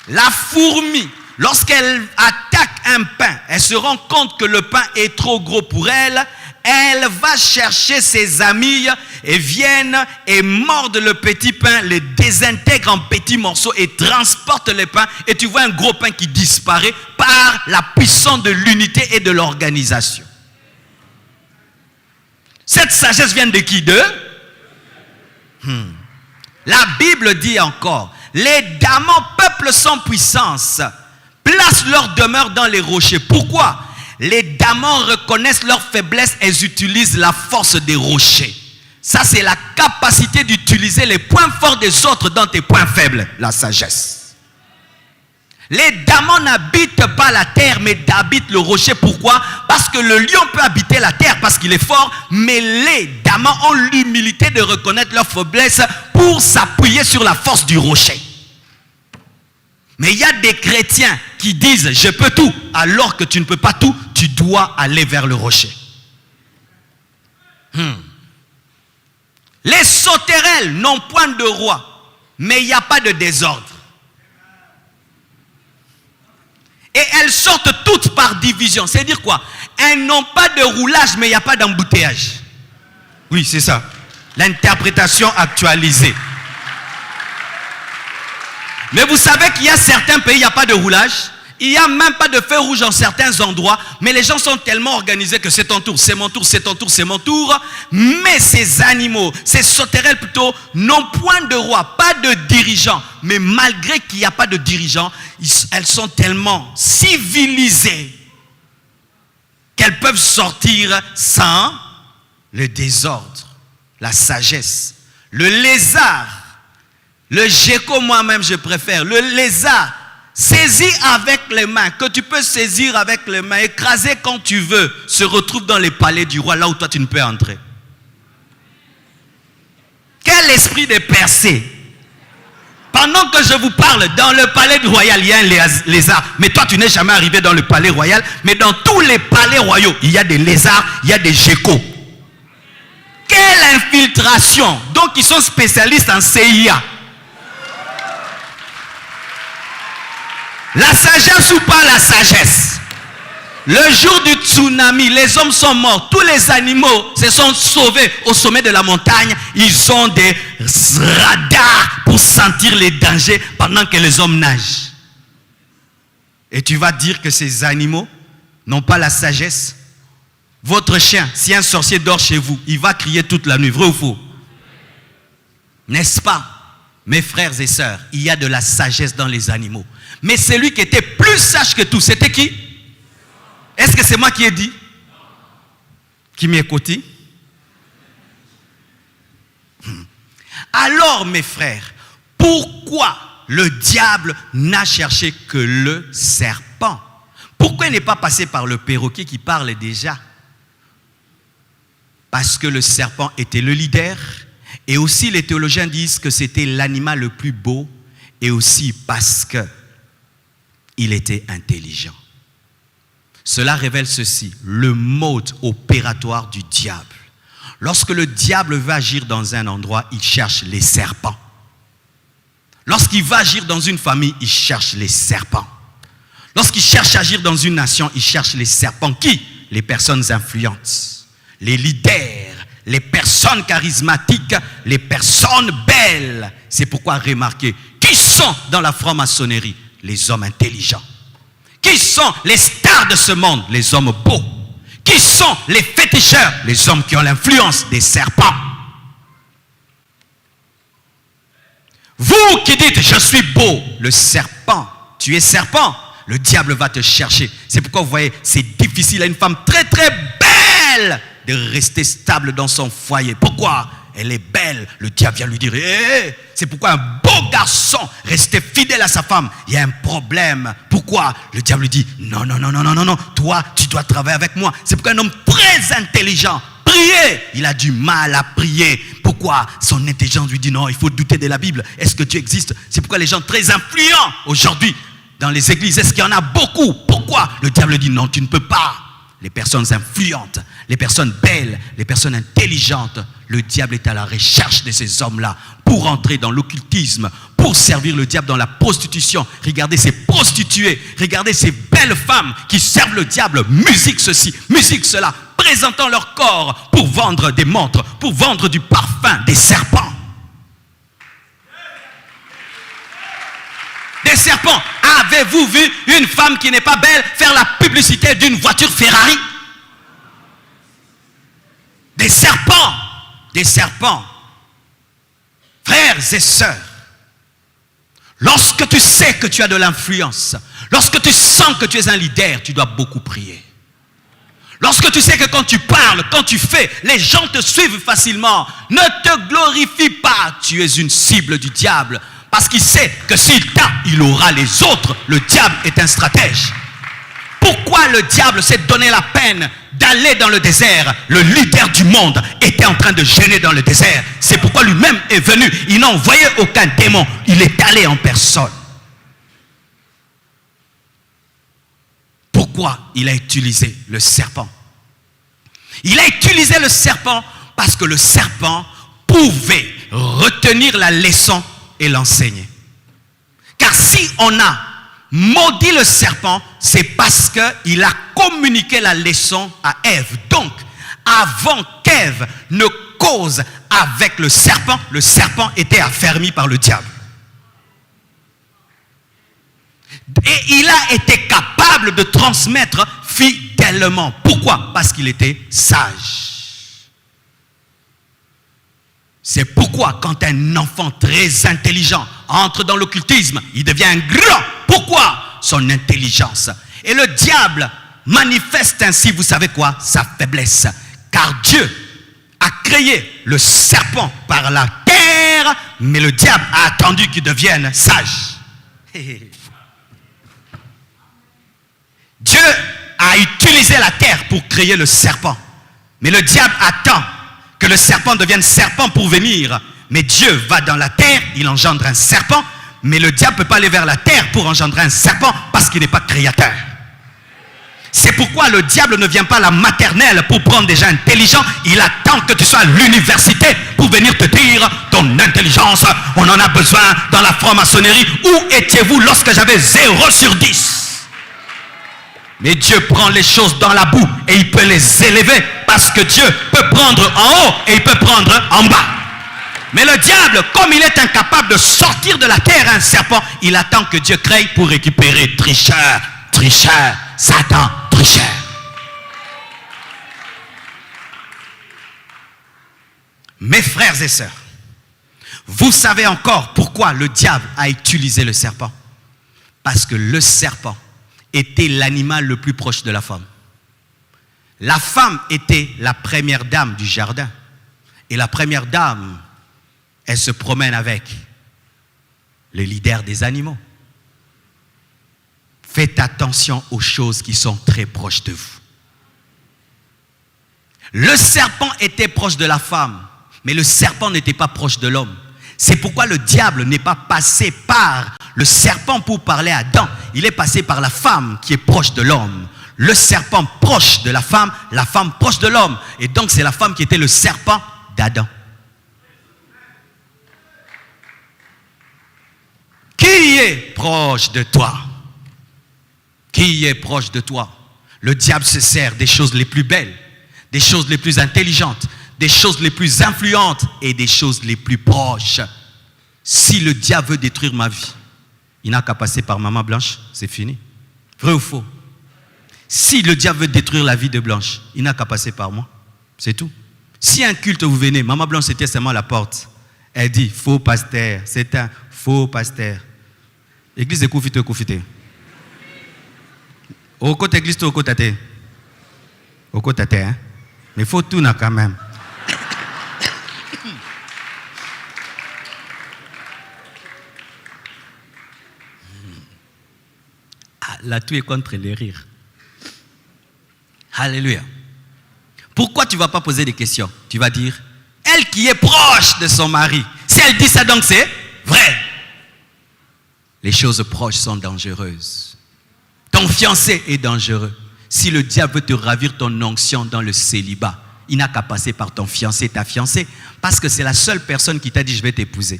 La fourmi, lorsqu'elle attaque un pain, elle se rend compte que le pain est trop gros pour elle. Elle va chercher ses amis et viennent et mordent le petit pain, le désintègrent en petits morceaux et transportent le pain. Et tu vois un gros pain qui disparaît par la puissance de l'unité et de l'organisation. Cette sagesse vient de qui? La Bible dit encore, les damans, peuple sans puissance, placent leur demeure dans les rochers. Pourquoi? Les damans reconnaissent leur faiblesse et ils utilisent la force des rochers. Ça, c'est la capacité d'utiliser les points forts des autres dans tes points faibles, la sagesse. Les damans n'habitent pas la terre, mais habitent le rocher. Pourquoi? Parce que le lion peut habiter la terre parce qu'il est fort, mais les damans ont l'humilité de reconnaître leur faiblesse pour s'appuyer sur la force du rocher. Mais il y a des chrétiens qui disent « je peux tout », alors que tu ne peux pas tout, tu dois aller vers le rocher. Les sauterelles n'ont point de roi, mais il n'y a pas de désordre. Et elles sortent toutes par division. C'est-à-dire quoi? Elles n'ont pas de roulage, mais il n'y a pas d'embouteillage. Oui, c'est ça. L'interprétation actualisée. Mais vous savez qu'il y a certains pays, il n'y a pas de roulage. Il n'y a même pas de feu rouge dans certains endroits, mais les gens sont tellement organisés que c'est ton tour, c'est mon tour, c'est ton tour, c'est mon tour. Mais ces animaux, ces sauterelles plutôt, n'ont point de roi, pas de dirigeant. Mais malgré qu'il n'y a pas de dirigeant, elles sont tellement civilisées qu'elles peuvent sortir sans le désordre, la sagesse. Le lézard, le gecko, moi-même je préfère, le lézard, saisi avec les mains, que tu peux saisir avec les mains, écraser quand tu veux, se retrouve dans les palais du roi, là où toi tu ne peux entrer. Quel esprit de percée! Pendant que je vous parle, dans le palais royal, il y a un lézard. Mais toi, tu n'es jamais arrivé dans le palais royal. Mais dans tous les palais royaux, il y a des lézards, il y a des geckos. Quelle infiltration! Donc, ils sont spécialistes en CIA. La sagesse ou pas la sagesse? Le jour du tsunami, les hommes sont morts. Tous les animaux se sont sauvés au sommet de la montagne. Ils ont des radars pour sentir les dangers pendant que les hommes nagent. Et tu vas dire que ces animaux n'ont pas la sagesse? Votre chien, si un sorcier dort chez vous, il va crier toute la nuit, vrai ou faux? N'est-ce pas? Mes frères et sœurs, il y a de la sagesse dans les animaux. Mais celui qui était plus sage que tout, c'était qui? Est-ce que c'est moi qui ai dit? Qui m'écoute? Alors, mes frères, pourquoi le diable n'a cherché que le serpent? Pourquoi il n'est pas passé par le perroquet qui parle déjà? Parce que le serpent était le leader. Et aussi, les théologiens disent que c'était l'animal le plus beau. Et aussi parce qu'il était intelligent. Cela révèle ceci, le mode opératoire du diable. Lorsque le diable veut agir dans un endroit, il cherche les serpents. Lorsqu'il va agir dans une famille, il cherche les serpents. Lorsqu'il cherche à agir dans une nation, il cherche les serpents. Qui? Les personnes influentes, les leaders, les personnes charismatiques, les personnes belles. C'est pourquoi remarquez, qui sont dans la franc-maçonnerie? Les hommes intelligents. Qui sont les stars de ce monde? Les hommes beaux. Qui sont les féticheurs? Les hommes qui ont l'influence des serpents. Vous qui dites je suis beau, le serpent, tu es serpent, le diable va te chercher. C'est pourquoi vous voyez, c'est difficile à une femme très très belle de rester stable dans son foyer. Pourquoi? Elle est belle, le diable vient lui dire hey! C'est pourquoi un beau garçon rester fidèle à sa femme, il y a un problème. Pourquoi? Le diable lui dit non, toi tu dois travailler avec moi. C'est pourquoi un homme très intelligent, prier, il a du mal à prier. Pourquoi? Son intelligence lui dit non, il faut douter de la Bible. Est-ce que Dieu existe? C'est pourquoi les gens très influents aujourd'hui dans les églises, est-ce qu'il y en a beaucoup? Pourquoi? Le diable dit non, tu ne peux pas. Les personnes influentes, les personnes belles, les personnes intelligentes, le diable est à la recherche de ces hommes-là pour entrer dans l'occultisme, pour servir le diable dans la prostitution. Regardez ces prostituées, regardez ces belles femmes qui servent le diable, musique ceci, musique cela, présentant leur corps pour vendre des montres, pour vendre du parfum, des serpents. Des serpents. Avez-vous vu une femme qui n'est pas belle faire la publicité d'une voiture Ferrari? Des serpents. Des serpents. Frères et sœurs, lorsque tu sais que tu as de l'influence, lorsque tu sens que tu es un leader, tu dois beaucoup prier. Lorsque tu sais que quand tu parles, quand tu fais, les gens te suivent facilement, ne te glorifie pas, tu es une cible du diable. Parce qu'il sait que s'il t'a, il aura les autres. Le diable est un stratège. Pourquoi le diable s'est donné la peine d'aller dans le désert? Le leader du monde était en train de gêner dans le désert. C'est pourquoi lui-même est venu. Il n'a envoyé aucun démon. Il est allé en personne. Pourquoi il a utilisé le serpent? Il a utilisé le serpent parce que le serpent pouvait retenir la leçon et l'enseigner. Car si on a maudit le serpent, c'est parce qu'il a communiqué la leçon à Ève. Donc, avant qu'Ève ne cause avec le serpent était affermi par le diable. Et il a été capable de transmettre fidèlement. Pourquoi? Parce qu'il était sage. C'est pourquoi quand un enfant très intelligent entre dans l'occultisme, il devient grand. Pourquoi? Son intelligence. Et le diable manifeste ainsi, vous savez quoi? Sa faiblesse. Car Dieu a créé le serpent par la terre, mais le diable a attendu qu'il devienne sage. Dieu a utilisé la terre pour créer le serpent. Mais le diable attend que le serpent devienne serpent pour venir. Mais Dieu va dans la terre, il engendre un serpent. Mais le diable ne peut pas aller vers la terre pour engendrer un serpent parce qu'il n'est pas créateur. C'est pourquoi le diable ne vient pas à la maternelle pour prendre des gens intelligents. Il attend que tu sois à l'université pour venir te dire ton intelligence. On en a besoin dans la franc-maçonnerie. Où étiez-vous lorsque j'avais 0 sur 10? Mais Dieu prend les choses dans la boue et il peut les élever parce que Dieu peut prendre en haut et il peut prendre en bas. Mais le diable, comme il est incapable de sortir de la terre un serpent, il attend que Dieu crée pour récupérer. Tricheur, tricheur, Satan, tricheur. Mes frères et sœurs, vous savez encore pourquoi le diable a utilisé le serpent? Parce que le serpent était l'animal le plus proche de la femme. La femme était la première dame du jardin. Et la première dame, elle se promène avec le leader des animaux. Faites attention aux choses qui sont très proches de vous. Le serpent était proche de la femme, mais le serpent n'était pas proche de l'homme. C'est pourquoi le diable n'est pas passé par le serpent pour parler à Adam. Il est passé par la femme qui est proche de l'homme. Le serpent proche de la femme proche de l'homme. Et donc c'est la femme qui était le serpent d'Adam. Qui est proche de toi? Qui est proche de toi? Le diable se sert des choses les plus belles, des choses les plus intelligentes, des choses les plus influentes et des choses les plus proches. Si le diable veut détruire ma vie, il n'a qu'à passer par Maman Blanche, c'est fini. Vrai ou faux? Si le diable veut détruire la vie de Blanche, il n'a qu'à passer par moi, c'est tout. Si un culte vous venez, Maman Blanche était seulement à la porte. Elle dit, faux pasteur, c'est un faux pasteur. Église de Koufité, Koufité. Au côté église, au côté tate. Au côté tate, hein. Mais il faut tout là quand même. Ah, là, tout est contre les rires. Alléluia. Pourquoi tu ne vas pas poser des questions? Tu vas dire, elle qui est proche de son mari, si elle dit ça, donc c'est vrai. Les choses proches sont dangereuses. Ton fiancé est dangereux. Si le diable veut te ravir ton onction dans le célibat, il n'a qu'à passer par ton fiancé, ta fiancée, parce que c'est la seule personne qui t'a dit je vais t'épouser.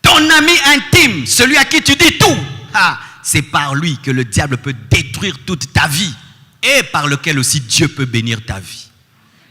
Ton ami intime, celui à qui tu dis tout, c'est par lui que le diable peut détruire toute ta vie et par lequel aussi Dieu peut bénir ta vie.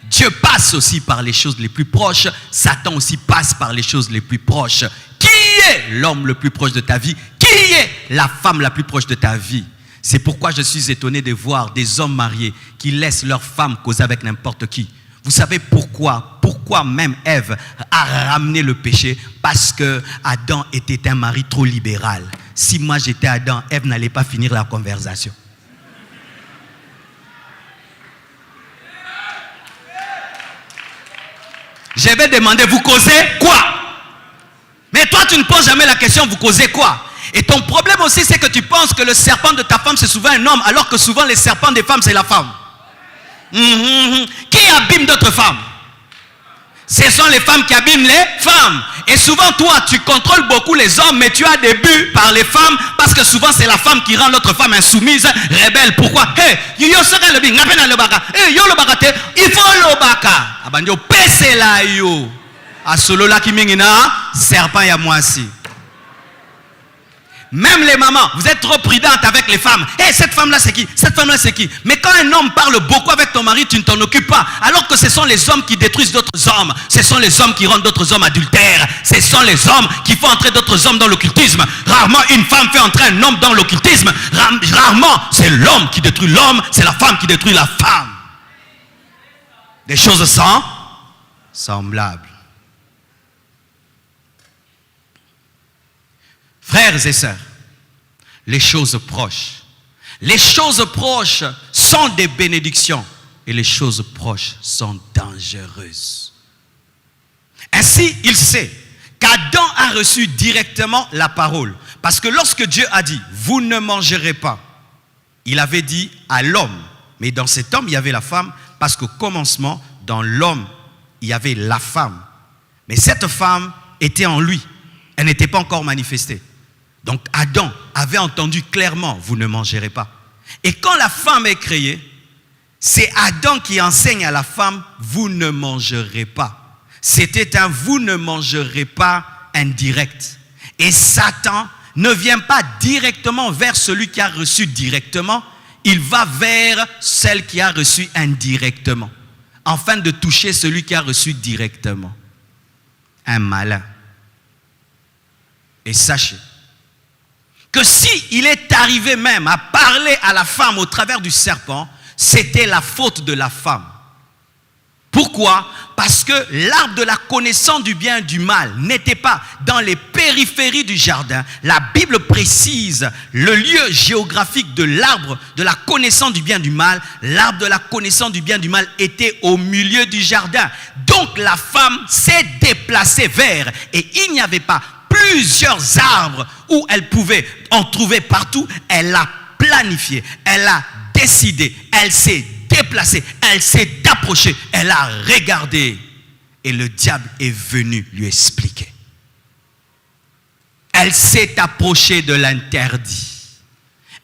Dieu passe aussi par les choses les plus proches. Satan aussi passe par les choses les plus proches. Qui est l'homme le plus proche de ta vie? Qui est la femme la plus proche de ta vie? C'est pourquoi je suis étonné de voir des hommes mariés qui laissent leur femme causer avec n'importe qui. Vous savez pourquoi? Pourquoi même Ève a ramené le péché? Parce que Adam était un mari trop libéral. Si moi j'étais Adam, Ève n'allait pas finir la conversation. Je vais demander, vous causez quoi? Mais toi, tu ne poses jamais la question, vous causez quoi? Et ton problème aussi, c'est que tu penses que le serpent de ta femme, c'est souvent un homme, alors que souvent, les serpents des femmes, c'est la femme. Qui abîme d'autres femmes? Ce sont les femmes qui abîment les femmes. Et souvent, toi, tu contrôles beaucoup les hommes, mais tu as des buts par les femmes, parce que souvent, c'est la femme qui rend l'autre femme insoumise, rebelle. Pourquoi? Il faut le baka. Abandio pese la yo. A solo la ki mingina, serpent ya mwasi. Même les mamans, vous êtes trop prudentes avec les femmes. Hey, cette femme-là, c'est qui? Cette femme-là, c'est qui? Mais quand un homme parle beaucoup avec ton mari, tu ne t'en occupes pas. Alors que ce sont les hommes qui détruisent d'autres hommes. Ce sont les hommes qui rendent d'autres hommes adultères. Ce sont les hommes qui font entrer d'autres hommes dans l'occultisme. Rarement une femme fait entrer un homme dans l'occultisme. Rarement, c'est l'homme qui détruit l'homme, c'est la femme qui détruit la femme. Des choses semblables. Frères et sœurs, les choses proches sont des bénédictions et les choses proches sont dangereuses. Ainsi, il sait qu'Adam a reçu directement la parole. Parce que lorsque Dieu a dit, vous ne mangerez pas, il avait dit à l'homme, mais dans cet homme, il y avait la femme, parce qu'au commencement, dans l'homme, il y avait la femme. Mais cette femme était en lui, elle n'était pas encore manifestée. Donc Adam avait entendu clairement, vous ne mangerez pas. Et quand la femme est créée, c'est Adam qui enseigne à la femme, vous ne mangerez pas. C'était un vous ne mangerez pas indirect. Et Satan ne vient pas directement vers celui qui a reçu directement, il va vers celle qui a reçu indirectement, afin de toucher celui qui a reçu directement. Un malin. Et sachez que si il est arrivé même à parler à la femme au travers du serpent, c'était la faute de la femme. Pourquoi? Parce que l'arbre de la connaissance du bien et du mal n'était pas dans les périphéries du jardin. La Bible précise le lieu géographique de l'arbre de la connaissance du bien et du mal. L'arbre de la connaissance du bien et du mal était au milieu du jardin. Donc la femme s'est déplacée vers, et il n'y avait pas plusieurs arbres où elle pouvait en trouver partout. Elle a planifié, elle a décidé, elle s'est déplacée, elle s'est approchée, elle a regardé. Et le diable est venu lui expliquer. Elle s'est approchée de l'interdit.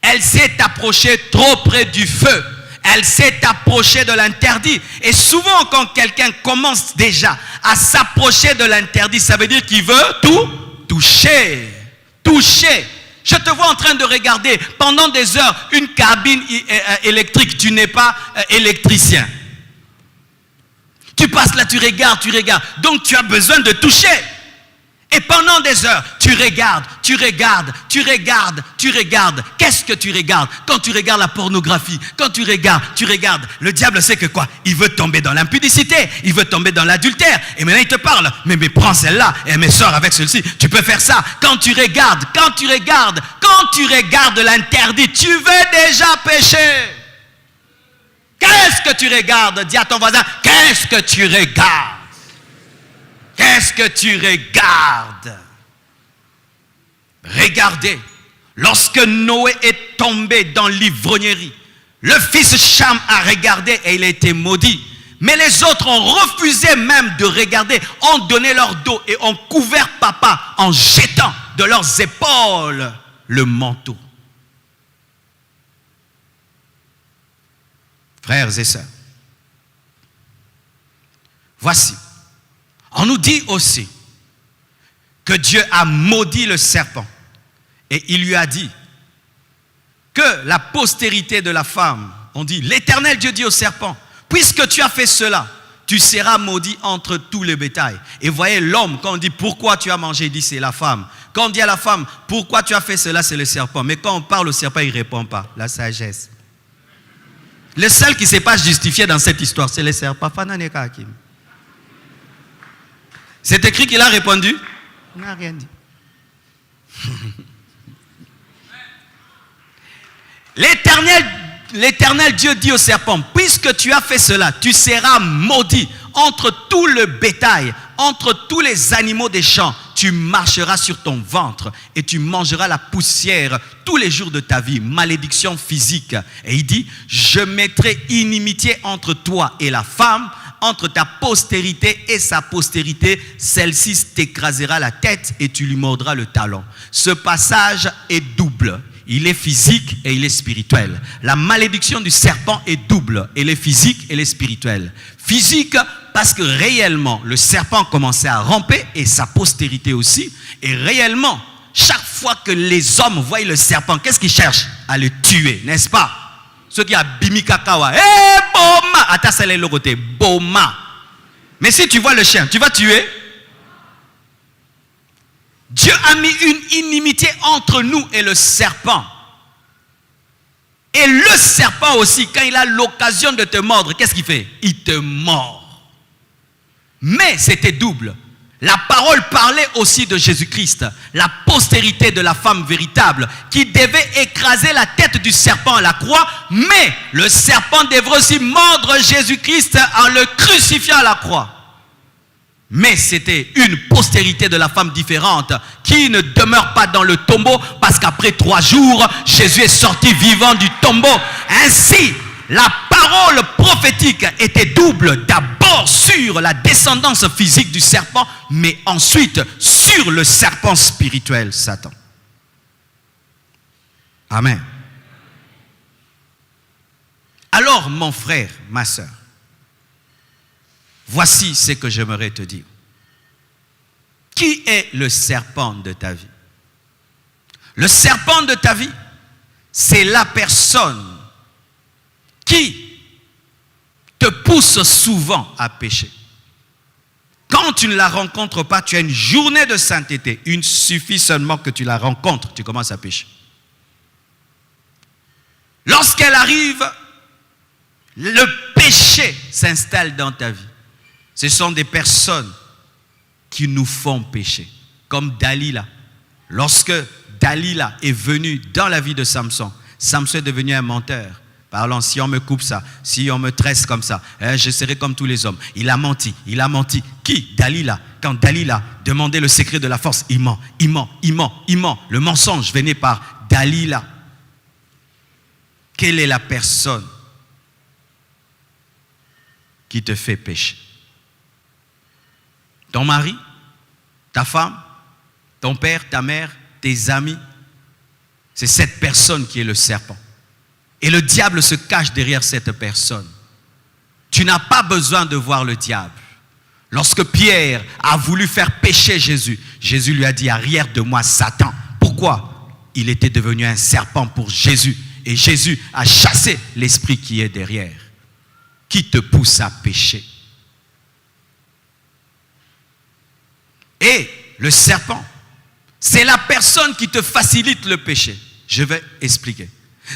Elle s'est approchée trop près du feu. Elle s'est approchée de l'interdit. Et souvent, quand quelqu'un commence déjà à s'approcher de l'interdit, ça veut dire qu'il veut tout toucher. Toucher. Je te vois en train de regarder pendant des heures une cabine électrique. Tu n'es pas électricien. Tu passes là, tu regardes. Donc tu as besoin de toucher. Et pendant des heures, tu regardes. Qu'est-ce que tu regardes? Quand tu regardes la pornographie, quand tu regardes. Le diable sait que quoi? Il veut tomber dans l'impudicité, il veut tomber dans l'adultère. Et maintenant il te parle, mais prends celle-là, et mais sors avec celle-ci. Tu peux faire ça. Quand tu regardes l'interdit, tu veux déjà pécher. Qu'est-ce que tu regardes? Dis à ton voisin, qu'est-ce que tu regardes? Qu'est-ce que tu regardes? Regardez, lorsque Noé est tombé dans l'ivrognerie, le fils Cham a regardé et il a été maudit. Mais les autres ont refusé même de regarder, ont donné leur dos et ont couvert papa en jetant de leurs épaules le manteau. Frères et sœurs, voici. On nous dit aussi que Dieu a maudit le serpent et il lui a dit que la postérité de la femme, on dit, l'Éternel Dieu dit au serpent, puisque tu as fait cela, tu seras maudit entre tous les bétails. Et voyez l'homme, quand on dit pourquoi tu as mangé, il dit c'est la femme. Quand on dit à la femme pourquoi tu as fait cela, c'est le serpent. Mais quand on parle au serpent, il ne répond pas. La sagesse. Le seul qui ne s'est pas justifié dans cette histoire, c'est le serpent. C'est écrit qu'il a répondu? Il n'a rien dit. L'Éternel Dieu dit au serpent, puisque tu as fait cela, tu seras maudit entre tout le bétail, entre tous les animaux des champs. Tu marcheras sur ton ventre et tu mangeras la poussière tous les jours de ta vie. Malédiction physique. Et il dit, je mettrai inimitié entre toi et la femme, entre ta postérité et sa postérité, celle-ci t'écrasera la tête et tu lui mordras le talon. Ce passage est double. Il est physique et il est spirituel. La malédiction du serpent est double. Elle est physique et elle est spirituelle. Physique parce que réellement, le serpent commençait à ramper et sa postérité aussi. Et réellement, chaque fois que les hommes voient le serpent, qu'est-ce qu'ils cherchent? À le tuer, n'est-ce pas? Ceux qui abîment kakawa, boma, attends, c'est le côté, boma. Mais si tu vois le chien, tu vas tuer? Dieu a mis une inimitié entre nous et le serpent. Et le serpent aussi, quand il a l'occasion de te mordre, qu'est-ce qu'il fait? Il te mord. Mais c'était double. La parole parlait aussi de Jésus-Christ, la postérité de la femme véritable, qui devait écraser la tête du serpent à la croix, mais le serpent devrait aussi mordre Jésus-Christ en le crucifiant à la croix. Mais c'était une postérité de la femme différente qui ne demeure pas dans le tombeau parce qu'après 3 jours, Jésus est sorti vivant du tombeau. Ainsi, la parole prophétique était double, d'abord sur la descendance physique du serpent, mais ensuite sur le serpent spirituel, Satan. Amen. Alors, mon frère, ma soeur, voici ce que j'aimerais te dire. Qui est le serpent de ta vie? Le serpent de ta vie, c'est la personne qui te pousse souvent à pécher. Quand tu ne la rencontres pas, tu as une journée de sainteté. Il suffit seulement que tu la rencontres, tu commences à pécher. Lorsqu'elle arrive, le péché s'installe dans ta vie. Ce sont des personnes qui nous font pécher. Comme Dalila. Lorsque Dalila est venue dans la vie de Samson, Samson est devenu un menteur. Parlant, si on me coupe ça, si on me tresse comme ça, je serai comme tous les hommes. Il a menti, il a menti. Qui? Dalila. Quand Dalila demandait le secret de la force, il ment, il ment, il ment, il ment. Le mensonge venait par Dalila. Quelle est la personne qui te fait pécher? Ton mari, ta femme, ton père, ta mère, tes amis. C'est cette personne qui est le serpent. Et le diable se cache derrière cette personne. Tu n'as pas besoin de voir le diable. Lorsque Pierre a voulu faire pécher Jésus, Jésus lui a dit: arrière de moi, Satan. Pourquoi? Il était devenu un serpent pour Jésus. Et Jésus a chassé l'esprit qui est derrière, qui te pousse à pécher. Et le serpent, c'est la personne qui te facilite le péché. Je vais expliquer.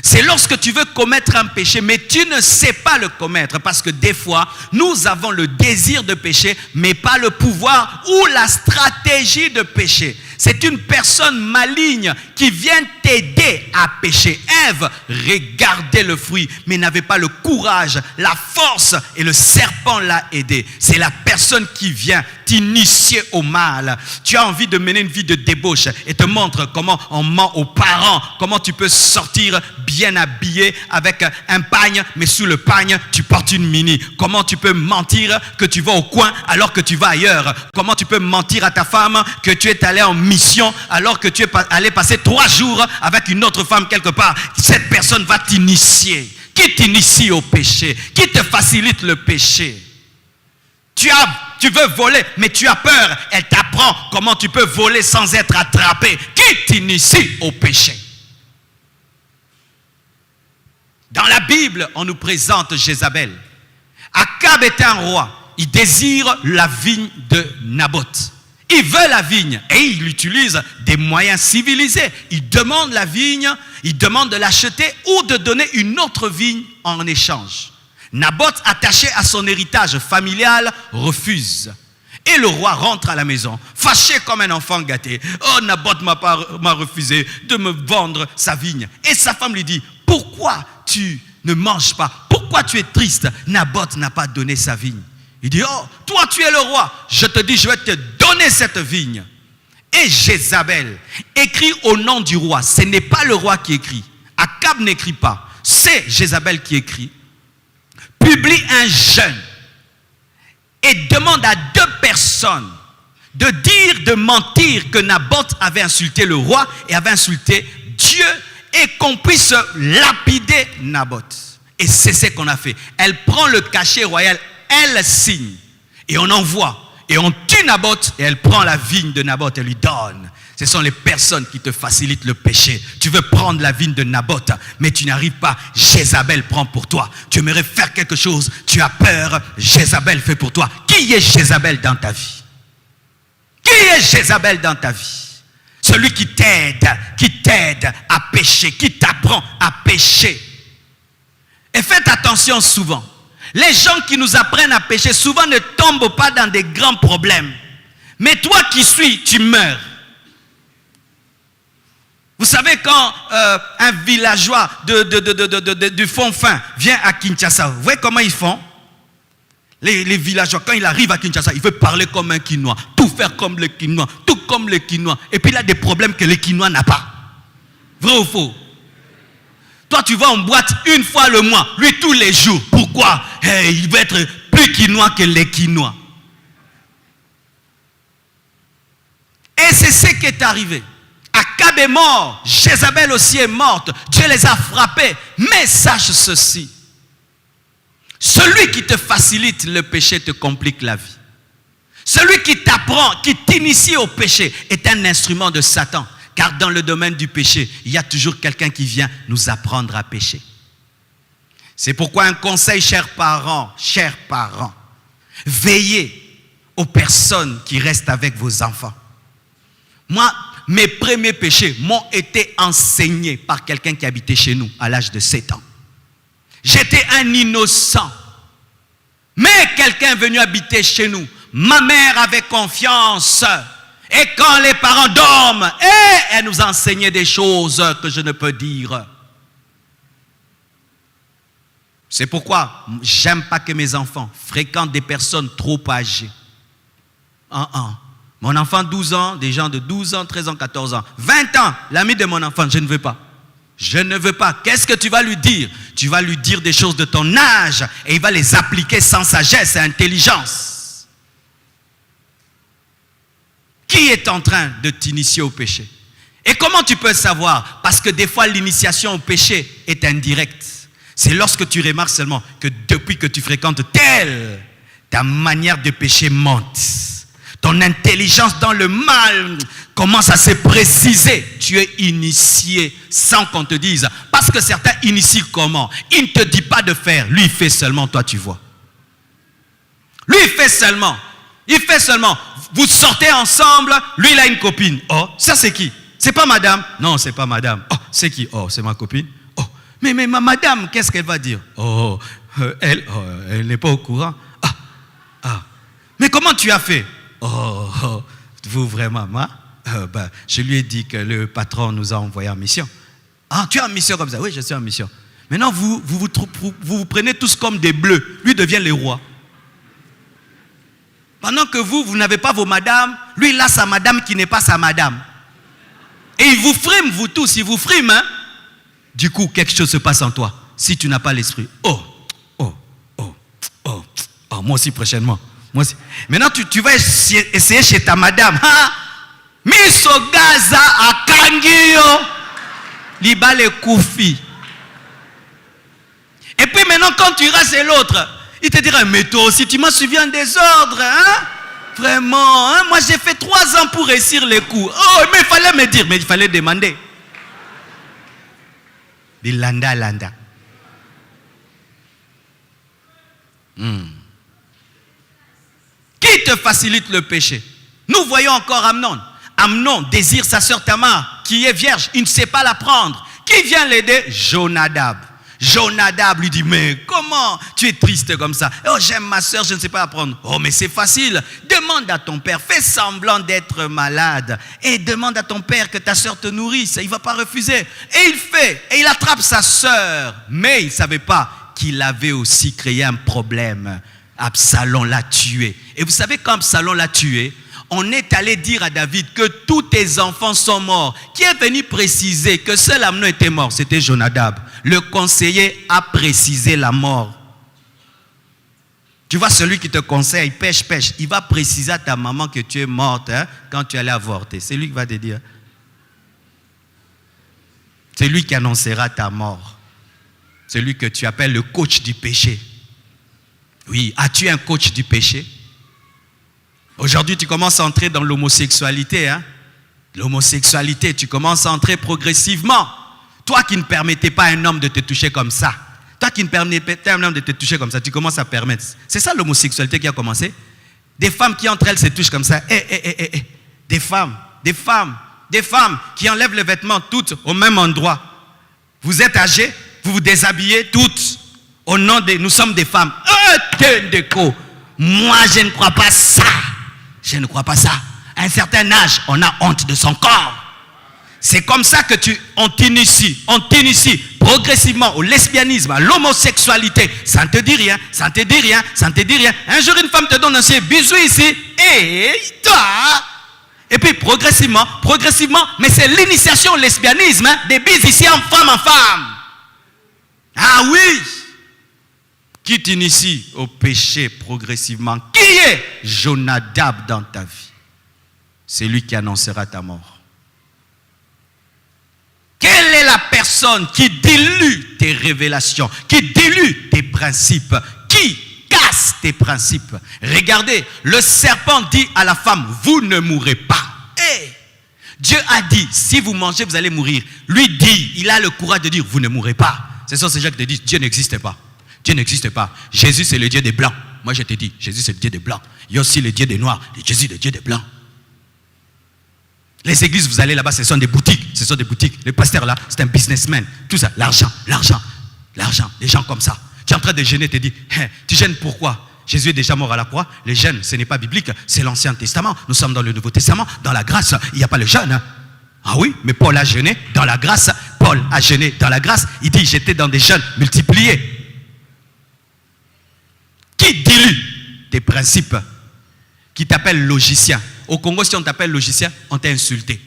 C'est lorsque tu veux commettre un péché, mais tu ne sais pas le commettre, parce que des fois, nous avons le désir de pécher, mais pas le pouvoir ou la stratégie de pécher. C'est une personne maligne qui vient t'aider à pécher. Ève regardait le fruit, mais n'avait pas le courage, la force, et le serpent l'a aidé. C'est la personne qui vient t'initier au mal. Tu as envie de mener une vie de débauche et te montre comment on ment aux parents, comment tu peux sortir bien habillé avec un pagne, mais sous le pagne, tu portes une mini. Comment tu peux mentir que tu vas au coin alors que tu vas ailleurs? Comment tu peux mentir à ta femme que tu es allé en mission alors que tu es allé passer 3 jours avec une autre femme quelque part? Cette personne va t'initier. Qui t'initie au péché? Qui te facilite le péché? Tu veux voler, mais tu as peur. Elle t'apprend comment tu peux voler sans être attrapé. Qui t'initie au péché? Dans la Bible, on nous présente Jézabel. Akab est un roi. Il désire la vigne de Naboth. Il veut la vigne et il utilise des moyens civilisés. Il demande la vigne, il demande de l'acheter ou de donner une autre vigne en échange. Naboth, attaché à son héritage familial, refuse. Et le roi rentre à la maison, fâché comme un enfant gâté. Oh, Naboth m'a refusé de me vendre sa vigne. Et sa femme lui dit: pourquoi tu ne manges pas? Pourquoi tu es triste? Naboth n'a pas donné sa vigne. Il dit: oh, toi tu es le roi. Je te dis, je vais te donner cette vigne. Et Jézabel écrit au nom du roi. Ce n'est pas le roi qui écrit. Akab n'écrit pas. C'est Jézabel qui écrit. Publie un jeûne et demande à 2 personnes de mentir que Naboth avait insulté le roi et avait insulté Dieu, et qu'on puisse lapider Naboth. Et c'est ce qu'on a fait. Elle prend le cachet royal, elle signe, et on envoie, et on tue Naboth, et elle prend la vigne de Naboth et lui donne. Ce sont les personnes qui te facilitent le péché. Tu veux prendre la vigne de Naboth, mais tu n'arrives pas. Jézabel prend pour toi. Tu aimerais faire quelque chose, tu as peur. Jézabel fait pour toi. Qui est Jézabel dans ta vie? Qui est Jézabel dans ta vie? Celui qui t'aide à pécher, qui t'apprend à pécher. Et faites attention souvent. Les gens qui nous apprennent à pécher souvent ne tombent pas dans des grands problèmes. Mais toi qui suis, tu meurs. Vous savez quand un villageois du fond fin vient à Kinshasa, vous voyez comment ils font? Les villageois, quand il arrive à Kinshasa, il veut parler comme un Kinois, tout faire comme le Kinois, tout comme le Kinois. Et puis il a des problèmes que le Kinois n'a pas. Vrai ou faux? Toi, tu vas en boîte une fois le mois, lui tous les jours. Pourquoi? Il veut être plus Kinois que les Kinois. Et c'est ce qui est arrivé. Akab est mort, Jézabel aussi est morte, Dieu les a frappés. Mais sache ceci, celui qui te facilite le péché te complique la vie. Celui qui t'apprend, qui t'initie au péché est un instrument de Satan. Car dans le domaine du péché, il y a toujours quelqu'un qui vient nous apprendre à pécher. C'est pourquoi un conseil, chers parents, veillez aux personnes qui restent avec vos enfants. Moi, mes premiers péchés m'ont été enseignés par quelqu'un qui habitait chez nous à l'âge de 7 ans. J'étais un innocent. Mais quelqu'un est venu habiter chez nous. Ma mère avait confiance. Et quand les parents dorment, elle nous enseignait des choses que je ne peux dire. C'est pourquoi j'aime pas que mes enfants fréquentent des personnes trop âgées. Mon enfant 12 ans, des gens de 12 ans, 13 ans, 14 ans, 20 ans, l'ami de mon enfant, je ne veux pas. Je ne veux pas. Qu'est-ce que tu vas lui dire? Tu vas lui dire des choses de ton âge et il va les appliquer sans sagesse et intelligence. Qui est en train de t'initier au péché? Et comment tu peux savoir? Parce que des fois, l'initiation au péché est indirecte. C'est lorsque tu remarques seulement que depuis que tu fréquentes tel, ta manière de pécher monte. Ton intelligence dans le mal commence à se préciser. Tu es initié sans qu'on te dise. Parce que certains initient comment? Il ne te dit pas de faire. Lui, il fait seulement, toi tu vois. Lui, il fait seulement. Il fait seulement. Vous sortez ensemble, lui, il a une copine. Oh, ça c'est qui? C'est pas madame? Non, c'est pas madame. Oh, c'est qui? Oh, c'est ma copine. Oh, mais ma madame, qu'est-ce qu'elle va dire? Oh, elle n'est pas au courant. Mais comment tu as fait? Vous vraiment, moi? Je lui ai dit que le patron nous a envoyé en mission. Ah, tu es en mission comme ça? Oui, je suis en mission. Maintenant, vous prenez tous comme des bleus. Lui devient le roi. Pendant que vous n'avez pas vos madames, lui, il a sa madame qui n'est pas sa madame. Et il vous frime, vous tous, il vous frime. Hein? Du coup, quelque chose se passe en toi. Si tu n'as pas l'esprit. Moi aussi prochainement. Moi aussi. Maintenant, tu vas essayer chez ta madame. Miso Gaza à Kangio. Liba le Koufi. Et puis maintenant, quand tu iras chez l'autre, il te dira, mais toi aussi, tu m'as suivi en désordre. Hein? Vraiment. Hein? Moi, j'ai fait 3 ans pour réussir les coups. Oh, mais il fallait me dire, mais il fallait demander. Landa. Qui te facilite le péché? Nous voyons encore Amnon. Amnon désire sa sœur Tamar, qui est vierge. Il ne sait pas la prendre. Qui vient l'aider? Jonadab. Jonadab lui dit, mais comment tu es triste comme ça? Oh, j'aime ma sœur, je ne sais pas la prendre. Oh, mais c'est facile. Demande à ton père. Fais semblant d'être malade. Et demande à ton père que ta sœur te nourrisse. Il ne va pas refuser. Et il fait. Et il attrape sa sœur. Mais il ne savait pas qu'il avait aussi créé un problème. Absalom l'a tué. Et vous savez, quand Absalom l'a tué, on est allé dire à David que tous tes enfants sont morts. Qui est venu préciser que seul Amnon était mort? C'était Jonadab. Le conseiller a précisé la mort. Tu vois, celui qui te conseille, pêche. Il va préciser à ta maman que tu es morte quand tu allais avorter. C'est lui qui va te dire. C'est lui qui annoncera ta mort. C'est lui que tu appelles le coach du péché. Oui, as-tu un coach du péché? Aujourd'hui, tu commences à entrer dans l'homosexualité. Hein? L'homosexualité, tu commences à entrer progressivement. Toi qui ne permettais pas à un homme de te toucher comme ça, tu commences à permettre. C'est ça l'homosexualité qui a commencé. Des femmes qui entre elles se touchent comme ça. Des femmes qui enlèvent les vêtements toutes au même endroit. Vous êtes âgés, vous vous déshabillez toutes au nom de nous sommes des femmes. Moi je ne crois pas ça. Je ne crois pas ça. À un certain âge, on a honte de son corps. C'est comme ça que on t'initie progressivement au lesbianisme, à l'homosexualité. Ça ne te dit rien. Un jour, une femme te donne un bisou ici. Et toi? Et puis, progressivement, mais c'est l'initiation au lesbianisme, hein, des bises ici en femme. Ah oui! Qui t'initie au péché progressivement? Qui est Jonadab dans ta vie? C'est lui qui annoncera ta mort. Quelle est la personne qui dilue tes révélations, qui dilue tes principes, qui casse tes principes? Regardez, le serpent dit à la femme, vous ne mourrez pas. Dieu a dit, si vous mangez, vous allez mourir. Lui dit, il a le courage de dire, vous ne mourrez pas. Ce sont ces gens qui te disent, Dieu n'existe pas. Dieu n'existe pas. Jésus, c'est le Dieu des Blancs. Moi, je te dis, Jésus, c'est le Dieu des Blancs. Il y a aussi le Dieu des Noirs. Jésus, le Dieu des Blancs. Les églises, vous allez là-bas, ce sont des boutiques. Le pasteur là, c'est un businessman. Tout ça, l'argent. Les gens comme ça. Tu es en train de gêner, tu te dis, tu gênes pourquoi? Jésus est déjà mort à la croix. Le jeûne, ce n'est pas biblique, c'est l'Ancien Testament. Nous sommes dans le Nouveau Testament. Dans la grâce, il n'y a pas le jeûne. Ah oui, mais Paul a jeûné dans la grâce. Il dit, j'étais dans des jeûnes multipliés. Qui dilue tes principes? Qui t'appelle logicien? Au Congo, si on t'appelle logicien, on t'a insulté.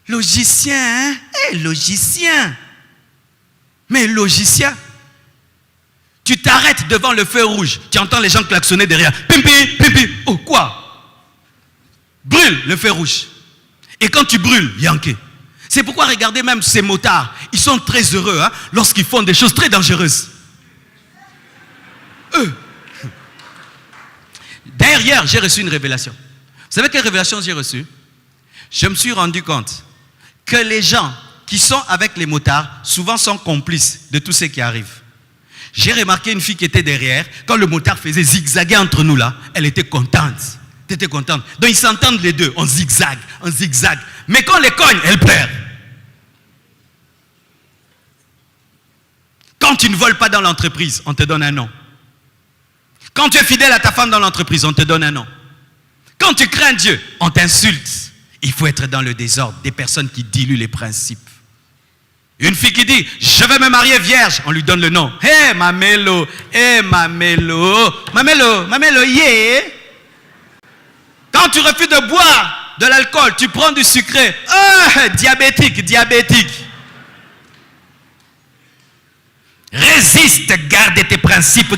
Logicien, hein? Logicien. Mais logicien, tu t'arrêtes devant le feu rouge, tu entends les gens klaxonner derrière. Pimpi. Oh, quoi? Brûle le feu rouge. Et quand tu brûles, Yankee. C'est pourquoi regardez même ces motards, ils sont très heureux hein, lorsqu'ils font des choses très dangereuses. D'ailleurs, hier, j'ai reçu une révélation. Vous savez quelle révélation j'ai reçue? Je me suis rendu compte que les gens qui sont avec les motards, souvent sont complices de tout ce qui arrive. J'ai remarqué une fille qui était derrière, quand le motard faisait zigzaguer entre nous là, elle était contente. Donc ils s'entendent les deux, on zigzague. Mais quand on les cogne, elle perd. Quand tu ne voles pas dans l'entreprise, on te donne un nom. Quand tu es fidèle à ta femme dans l'entreprise, on te donne un nom. Quand tu crains Dieu, on t'insulte. Il faut être dans le désordre, des personnes qui diluent les principes. Une fille qui dit, je vais me marier vierge, on lui donne le nom. Mamelo, yeah. Quand tu refuses de boire de l'alcool, tu prends du sucré. Diabétique. Résiste, garde tes principes.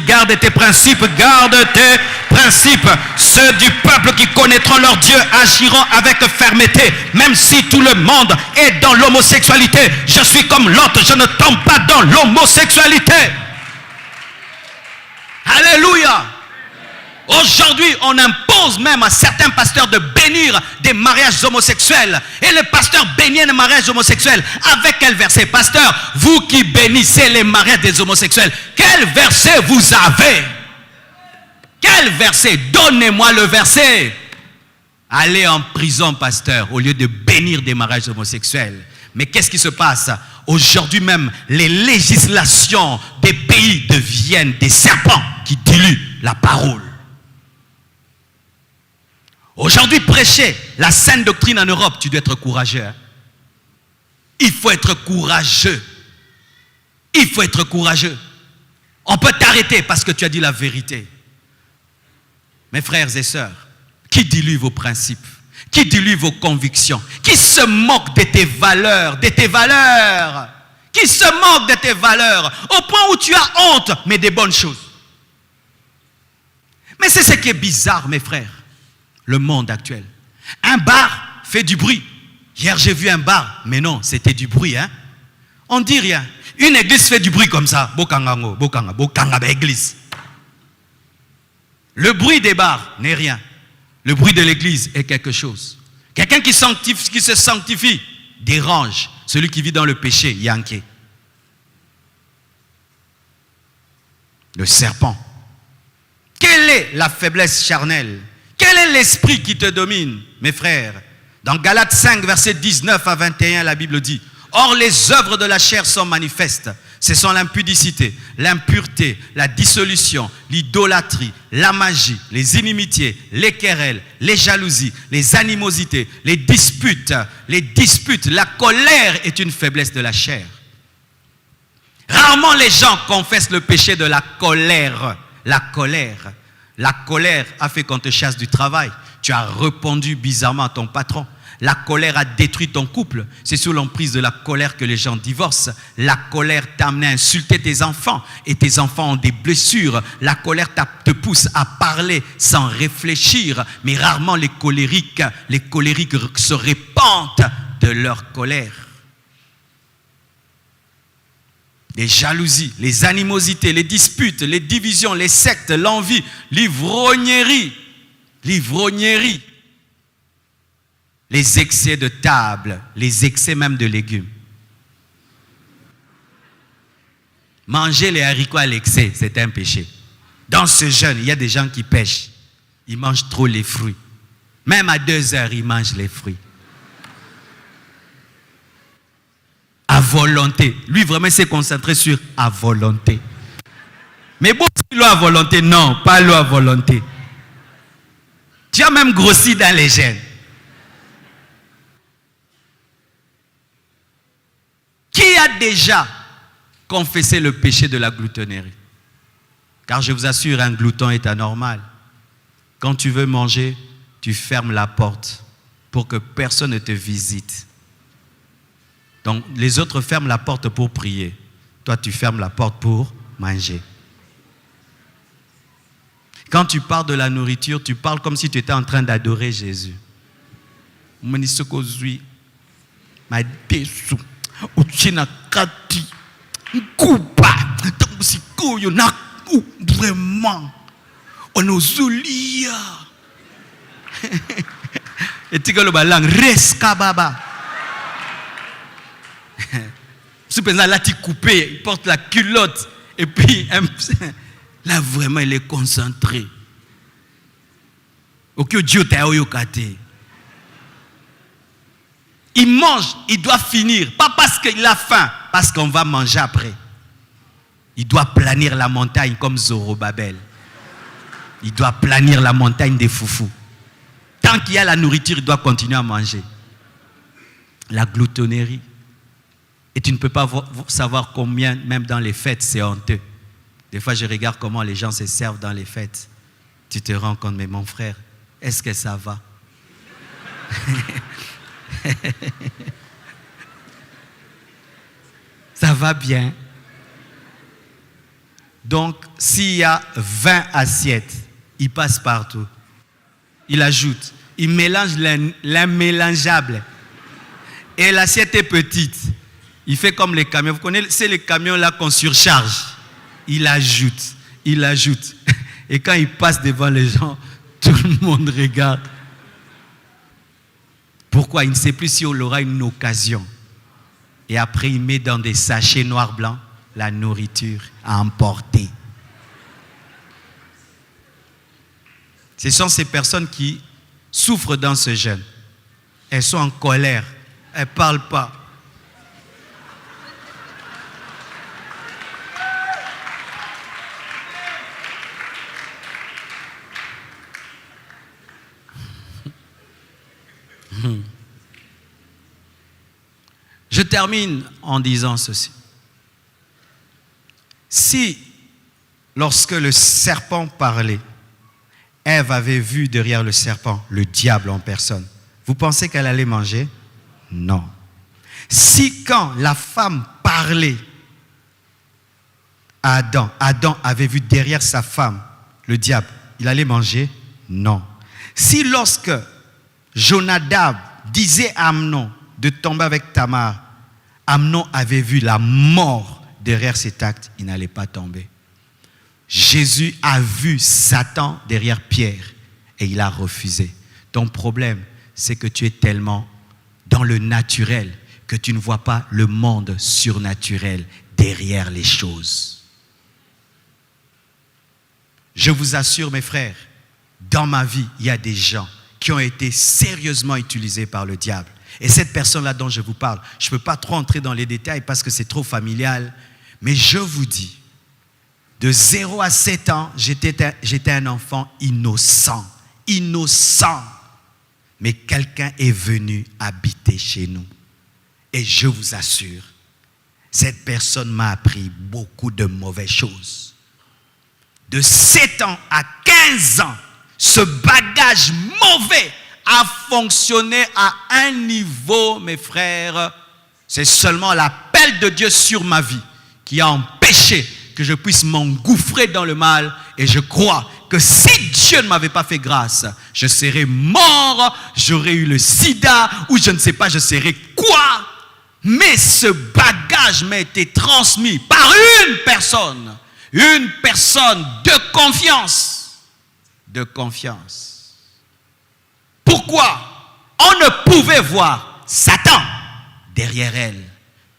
Ceux du peuple qui connaîtront leur Dieu agiront avec fermeté, même si tout le monde est dans l'homosexualité. Je suis comme l'autre, je ne tombe pas dans l'homosexualité. Alléluia. Aujourd'hui, on impose même à certains pasteurs de bénir des mariages homosexuels. Et le pasteur bénit un mariage homosexuel. Avec quel verset? Pasteur, vous qui bénissez les mariages des homosexuels, quel verset vous avez? Quel verset? Donnez-moi le verset. Allez en prison, pasteur, au lieu de bénir des mariages homosexuels. Mais qu'est-ce qui se passe? Aujourd'hui même, les législations des pays deviennent des serpents qui diluent la parole. Aujourd'hui, prêcher la sainte doctrine en Europe, tu dois être courageux. Hein? Il faut être courageux. On peut t'arrêter parce que tu as dit la vérité. Mes frères et sœurs, qui dilue vos principes, qui dilue vos convictions, qui se moque de tes valeurs, qui se moque de tes valeurs, au point où tu as honte, mais des bonnes choses. Mais c'est ce qui est bizarre, mes frères. Le monde actuel. Un bar fait du bruit. Hier, j'ai vu un bar, mais non, c'était du bruit. Hein? On dit rien. Une église fait du bruit comme ça. Bokanga, église. Le bruit des bars n'est rien. Le bruit de l'église est quelque chose. Quelqu'un qui se sanctifie dérange celui qui vit dans le péché, yanké. Le serpent. Quelle est la faiblesse charnelle? Quel est l'esprit qui te domine, mes frères? Dans Galates 5, versets 19 à 21, la Bible dit: or les œuvres de la chair sont manifestes. Ce sont l'impudicité, l'impureté, la dissolution, l'idolâtrie, la magie, les inimitiés, les querelles, les jalousies, les animosités, les disputes. La colère est une faiblesse de la chair. Rarement les gens confessent le péché de la colère. La colère a fait qu'on te chasse du travail. Tu as répondu bizarrement à ton patron. La colère a détruit ton couple. C'est sous l'emprise de la colère que les gens divorcent. La colère t'a amené à insulter tes enfants et tes enfants ont des blessures. La colère te pousse à parler sans réfléchir. Mais rarement les colériques se répandent de leur colère. Les jalousies, les animosités, les disputes, les divisions, les sectes, l'envie, l'ivrognerie, les excès de table, les excès même de légumes. Manger les haricots à l'excès, c'est un péché. Dans ce jeûne, il y a des gens qui pêchent. Ils mangent trop les fruits. Même à 2 heures, ils mangent les fruits. À volonté. Lui, vraiment, il s'est concentré sur à volonté. Mais bon, l'eau à volonté, non, pas l'eau à volonté. Tu as même grossi dans les gènes. Qui a déjà confessé le péché de la gloutonnerie? Car je vous assure, un glouton est anormal. Quand tu veux manger, tu fermes la porte pour que personne ne te visite. Donc, les autres ferment la porte pour prier. Toi, tu fermes la porte pour manger. Quand tu parles de la nourriture, tu parles comme si tu étais en train d'adorer Jésus. Vraiment. On nous oublie. Et tu le balang, resca baba. Ce président là, tu coupé, il porte la culotte. Et puis, là vraiment, il est concentré. Ok, Dieu t'a oyokate. Il mange, il doit finir. Pas parce qu'il a faim, parce qu'on va manger après. Il doit planir la montagne comme Zorobabel. Il doit planir la montagne des foufous. Tant qu'il y a la nourriture, il doit continuer à manger. La gloutonnerie. Et tu ne peux pas savoir combien, même dans les fêtes, c'est honteux. Des fois, je regarde comment les gens se servent dans les fêtes. Tu te rends compte, mais mon frère, est-ce que ça va? Ça va bien. Donc, s'il y a 20 assiettes, il passe partout. Il ajoute, il mélange l'immélangeable. Et l'assiette est petite. Il fait comme les camions. Vous connaissez les camions là qu'on surcharge. Il ajoute. Et quand il passe devant les gens, tout le monde regarde. Pourquoi? Il ne sait plus si on aura une occasion. Et après, il met dans des sachets noir-blanc la nourriture à emporter. Ce sont ces personnes qui souffrent dans ce jeûne. Elles sont en colère. Elles ne parlent pas. Je termine en disant ceci. Si, lorsque le serpent parlait, Ève avait vu derrière le serpent le diable en personne, vous pensez qu'elle allait manger? Non. Si quand la femme parlait à Adam, Adam avait vu derrière sa femme le diable, il allait manger? Non. Si lorsque Jonadab disait à Amnon de tomber avec Tamar, Amnon avait vu la mort derrière cet acte, il n'allait pas tomber. Jésus a vu Satan derrière Pierre et il a refusé. Ton problème, c'est que tu es tellement dans le naturel que tu ne vois pas le monde surnaturel derrière les choses. Je vous assure, mes frères, dans ma vie, il y a des gens qui ont été sérieusement utilisés par le diable. Et cette personne-là dont je vous parle, je ne peux pas trop entrer dans les détails parce que c'est trop familial, mais je vous dis, de 0 à 7 ans, j'étais un enfant innocent. Mais quelqu'un est venu habiter chez nous. Et je vous assure, cette personne m'a appris beaucoup de mauvaises choses. De 7 ans à 15 ans, ce bagage mauvais a fonctionné à un niveau, mes frères. C'est seulement l'appel de Dieu sur ma vie qui a empêché que je puisse m'engouffrer dans le mal. Et je crois que si Dieu ne m'avait pas fait grâce, je serais mort, j'aurais eu le sida, ou je ne sais pas, je serais quoi. Mais ce bagage m'a été transmis par une personne de confiance. De confiance. Pourquoi? On ne pouvait voir Satan derrière elle,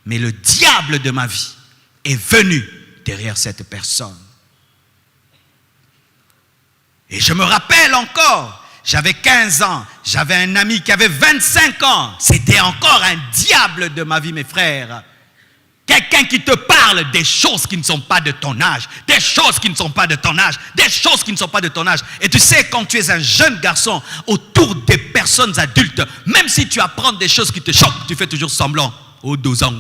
mais le diable de ma vie est venu derrière cette personne. Et je me rappelle encore, j'avais 15 ans, j'avais un ami qui avait 25 ans. C'était encore un diable de ma vie, mes frères. Quelqu'un qui te parle des choses qui ne sont pas de ton âge, des choses qui ne sont pas de ton âge, des choses qui ne sont pas de ton âge. Et tu sais, quand tu es un jeune garçon autour des personnes adultes, même si tu apprends des choses qui te choquent, tu fais toujours semblant. Oh, 12 ans,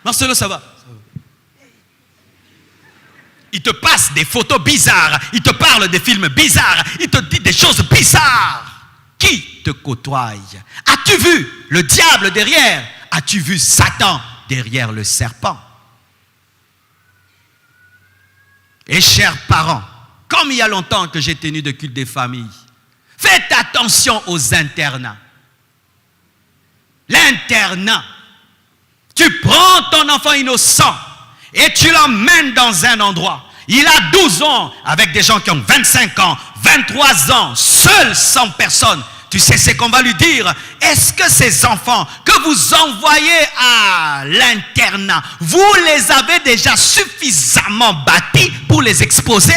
Marcelo, ça va? Il te passe des photos bizarres, il te parle des films bizarres, il te dit des choses bizarres. Qui te côtoie? As-tu vu le diable derrière? As-tu vu Satan derrière le serpent? Et chers parents, comme il y a longtemps que j'ai tenu de culte des familles, faites attention aux internats. L'internat, tu prends ton enfant innocent et tu l'emmènes dans un endroit. Il a 12 ans avec des gens qui ont 25 ans, 23 ans, seul, sans personne. Tu sais ce qu'on va lui dire? Est-ce que ces enfants que vous envoyez à l'internat, vous les avez déjà suffisamment bâtis pour les exposer?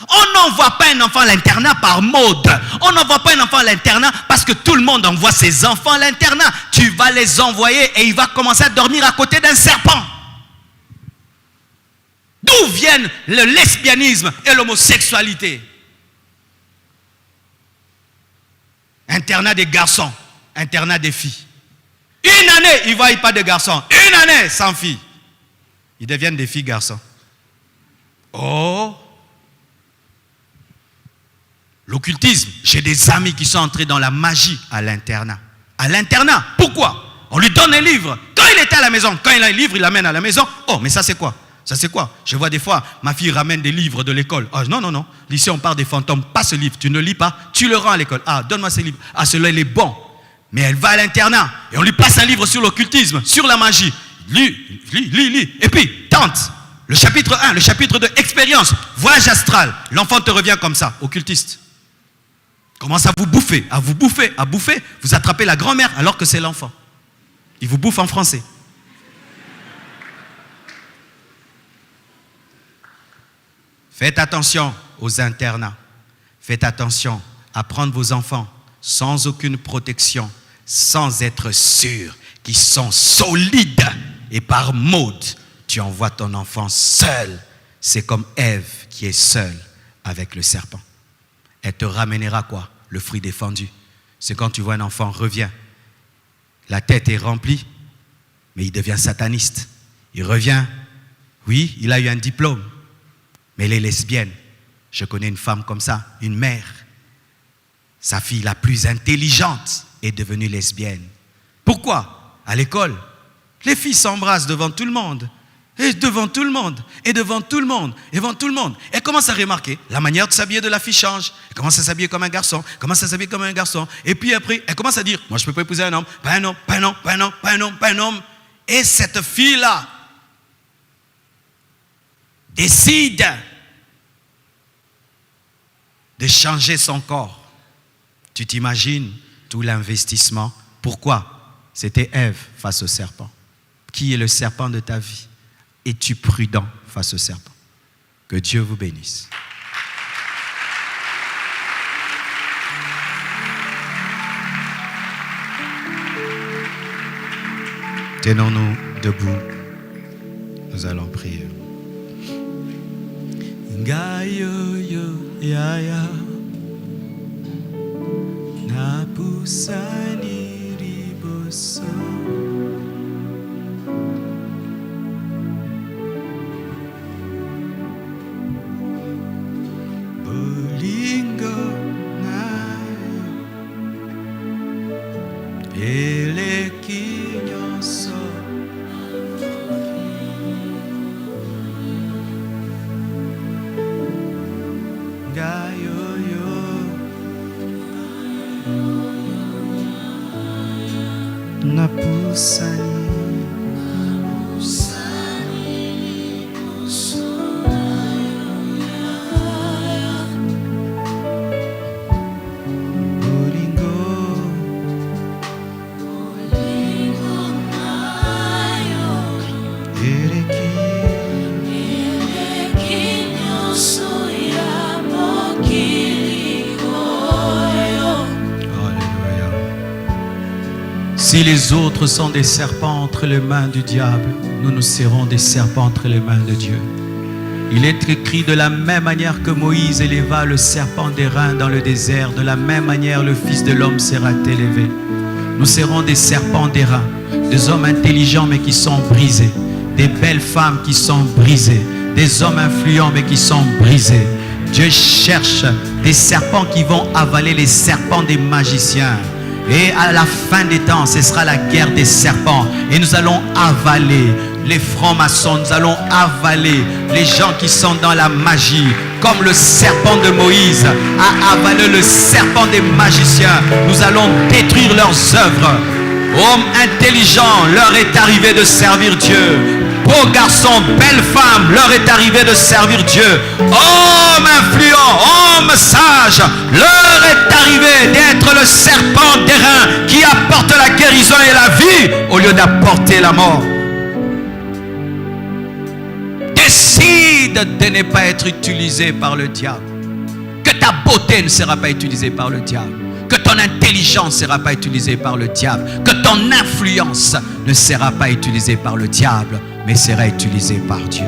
On n'envoie pas un enfant à l'internat par mode. On n'envoie pas un enfant à l'internat parce que tout le monde envoie ses enfants à l'internat. Tu vas les envoyer et il va commencer à dormir à côté d'un serpent. D'où viennent le lesbianisme et l'homosexualité? Internat des garçons, internat des filles. Une année, ils ne voient pas de garçons. Une année, sans filles. Ils deviennent des filles garçons. Oh! L'occultisme. J'ai des amis qui sont entrés dans la magie à l'internat. À l'internat. Pourquoi? On lui donne un livre. Quand il était à la maison, quand il a un livre, il l'amène à la maison. Oh, mais ça c'est quoi? Ça c'est quoi? Je vois des fois, ma fille ramène des livres de l'école. Ah non, non, non. Ici on parle des fantômes. Pas ce livre. Tu ne lis pas. Tu le rends à l'école. Ah, donne-moi ce livre. Ah, celui-là il est bon. Mais elle va à l'internat. Et on lui passe un livre sur l'occultisme, sur la magie. Lis. Et puis, tente. Le chapitre 1, le chapitre 2, expérience. Voyage astral. L'enfant te revient comme ça, occultiste. Commence à vous bouffer, à vous bouffer, à bouffer. Vous attrapez la grand-mère alors que c'est l'enfant. Il vous bouffe en français. Faites attention aux internats. Faites attention à prendre vos enfants sans aucune protection, sans être sûr qu'ils sont solides. Et par mode, tu envoies ton enfant seul. C'est comme Ève qui est seule avec le serpent. Elle te ramènera quoi? Le fruit défendu. C'est quand tu vois un enfant revient. La tête est remplie, mais il devient sataniste. Il revient. Oui, il a eu un diplôme, mais elle est lesbienne. Je connais une femme comme ça, une mère. Sa fille la plus intelligente est devenue lesbienne. Pourquoi? À l'école, les filles s'embrassent devant tout le monde. Et devant tout le monde, et devant tout le monde, et devant tout le monde. Elle commence à remarquer, la manière de s'habiller de la fille change. Elle commence à s'habiller comme un garçon, commence à s'habiller comme un garçon. Et puis après, elle commence à dire, moi je ne peux pas épouser un homme, pas un homme, pas un homme, pas un homme, pas un homme, pas un homme. Et cette fille-là décide de changer son corps. Tu t'imagines tout l'investissement. Pourquoi? C'était Ève face au serpent. Qui est le serpent de ta vie? Es-tu prudent face au serpent? Que Dieu vous bénisse. Tenons-nous debout. Nous allons prier. Si les autres sont des serpents entre les mains du diable, nous serons des serpents entre les mains de Dieu. Il est écrit: de la même manière que Moïse éleva le serpent d'airain dans le désert, de la même manière le Fils de l'homme sera élevé. Nous serons des serpents d'airain, des hommes intelligents mais qui sont brisés, des belles femmes qui sont brisées, des hommes influents mais qui sont brisés. Dieu cherche des serpents qui vont avaler les serpents des magiciens. Et à la fin des temps, ce sera la guerre des serpents. Et nous allons avaler les francs-maçons, nous allons avaler les gens qui sont dans la magie. Comme le serpent de Moïse a avalé le serpent des magiciens, nous allons détruire leurs œuvres. Hommes intelligents, leur est arrivé de servir Dieu. Beaux garçons, belles femmes, leur est arrivé de servir Dieu. Hommes influents, hommes sages, leur est arrivé d'être le serpent d'airain qui apporte la guérison et la vie au lieu d'apporter la mort. Décide de ne pas être utilisé par le diable. Que ta beauté ne sera pas utilisée par le diable. Que ton intelligence ne sera pas utilisée par le diable. Que ton influence ne sera pas utilisée par le diable, mais sera utilisée par Dieu.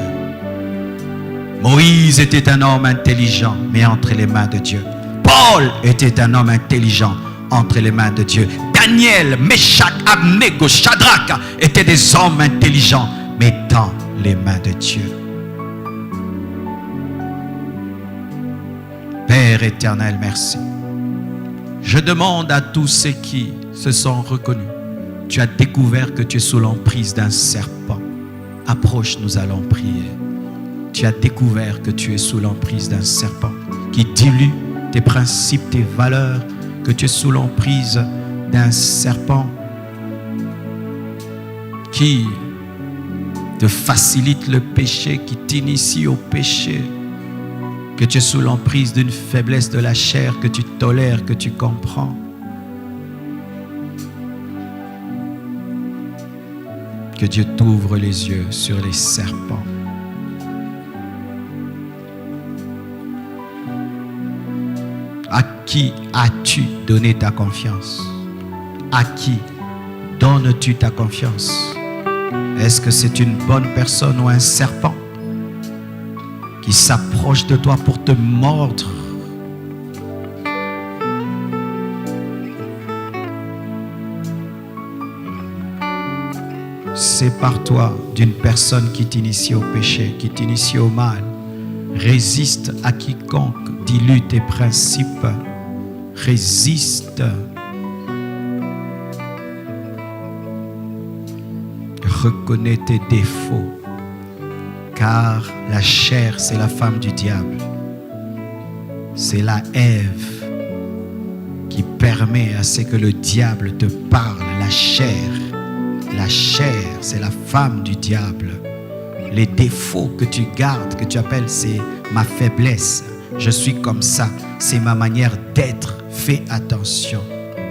Moïse était un homme intelligent, mais entre les mains de Dieu. Paul était un homme intelligent, entre les mains de Dieu. Daniel, Meshach, Abnego, Shadrach étaient des hommes intelligents, mais dans les mains de Dieu. Père éternel, merci. Je demande à tous ceux qui se sont reconnus. Tu as découvert que tu es sous l'emprise d'un serpent. Approche, nous allons prier. Tu as découvert que tu es sous l'emprise d'un serpent qui dilue tes principes, tes valeurs, que tu es sous l'emprise d'un serpent qui te facilite le péché, qui t'initie au péché, que tu es sous l'emprise d'une faiblesse de la chair que tu tolères, que tu comprends. Que Dieu t'ouvre les yeux sur les serpents. À qui as-tu donné ta confiance? À qui donnes-tu ta confiance? Est-ce que c'est une bonne personne ou un serpent qui s'approche de toi pour te mordre? Sépare-toi d'une personne qui t'initie au péché, qui t'initie au mal. Résiste à quiconque dilue tes principes. Résiste. Reconnais tes défauts. Car la chair, c'est la femme du diable. C'est la Ève qui permet à ce que le diable te parle. La chair, c'est la femme du diable. Les défauts que tu gardes, que tu appelles, c'est ma faiblesse. Je suis comme ça. C'est ma manière d'être. Fais attention.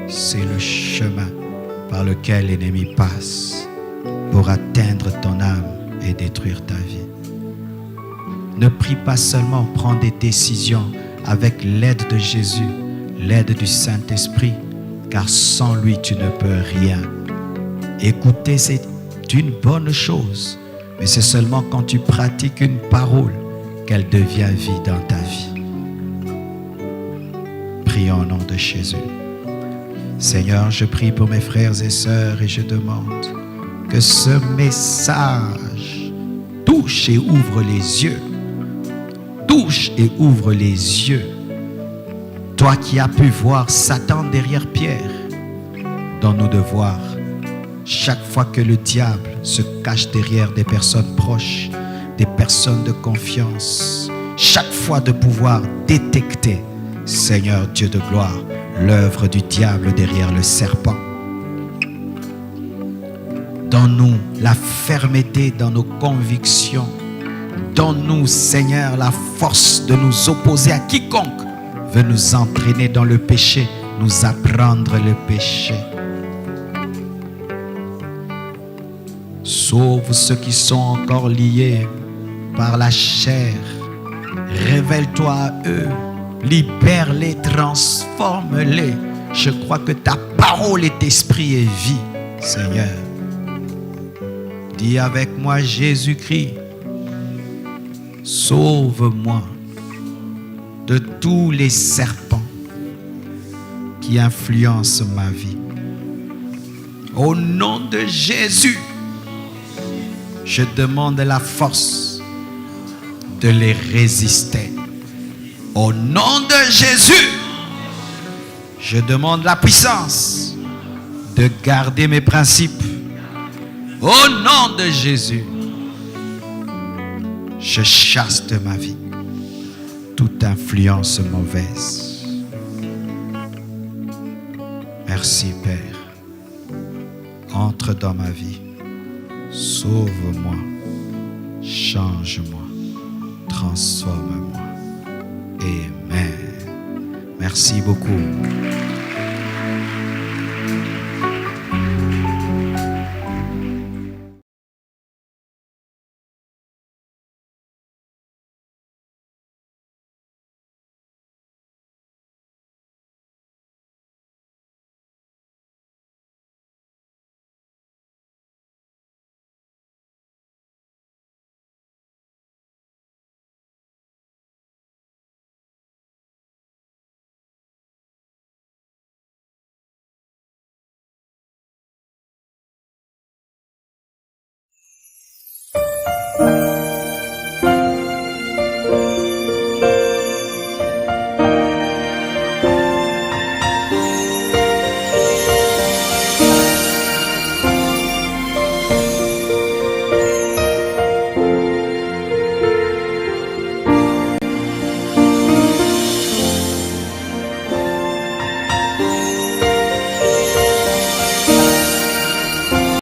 C'est le chemin par lequel l'ennemi passe pour atteindre ton âme et détruire ta vie. Ne prie pas seulement, prends des décisions avec l'aide de Jésus, l'aide du Saint-Esprit, car sans lui, tu ne peux rien. Écouter, c'est une bonne chose, mais c'est seulement quand tu pratiques une parole qu'elle devient vie dans ta vie. Prions au nom de Jésus. Seigneur, je prie pour mes frères et sœurs et je demande que ce message touche et ouvre les yeux. Touche et ouvre les yeux. Toi qui as pu voir Satan derrière Pierre, donne-nous de voir chaque fois que le diable se cache derrière des personnes proches, des personnes de confiance, chaque fois de pouvoir détecter, Seigneur Dieu de gloire, l'œuvre du diable derrière le serpent. Donne-nous la fermeté dans nos convictions. Donne-nous, Seigneur, la force de nous opposer à quiconque veut nous entraîner dans le péché, nous apprendre le péché. Sauve ceux qui sont encore liés par la chair. Révèle-toi à eux. Libère-les, transforme-les. Je crois que ta parole est esprit et vie, Seigneur. Dis avec moi, Jésus-Christ, sauve-moi de tous les serpents qui influencent ma vie. Au nom de Jésus, je demande la force de les résister. Au nom de Jésus, je demande la puissance de garder mes principes. Au nom de Jésus, je chasse de ma vie toute influence mauvaise. Merci Père. Entre dans ma vie. Sauve-moi. Change-moi. Transforme-moi. Amen. Merci beaucoup.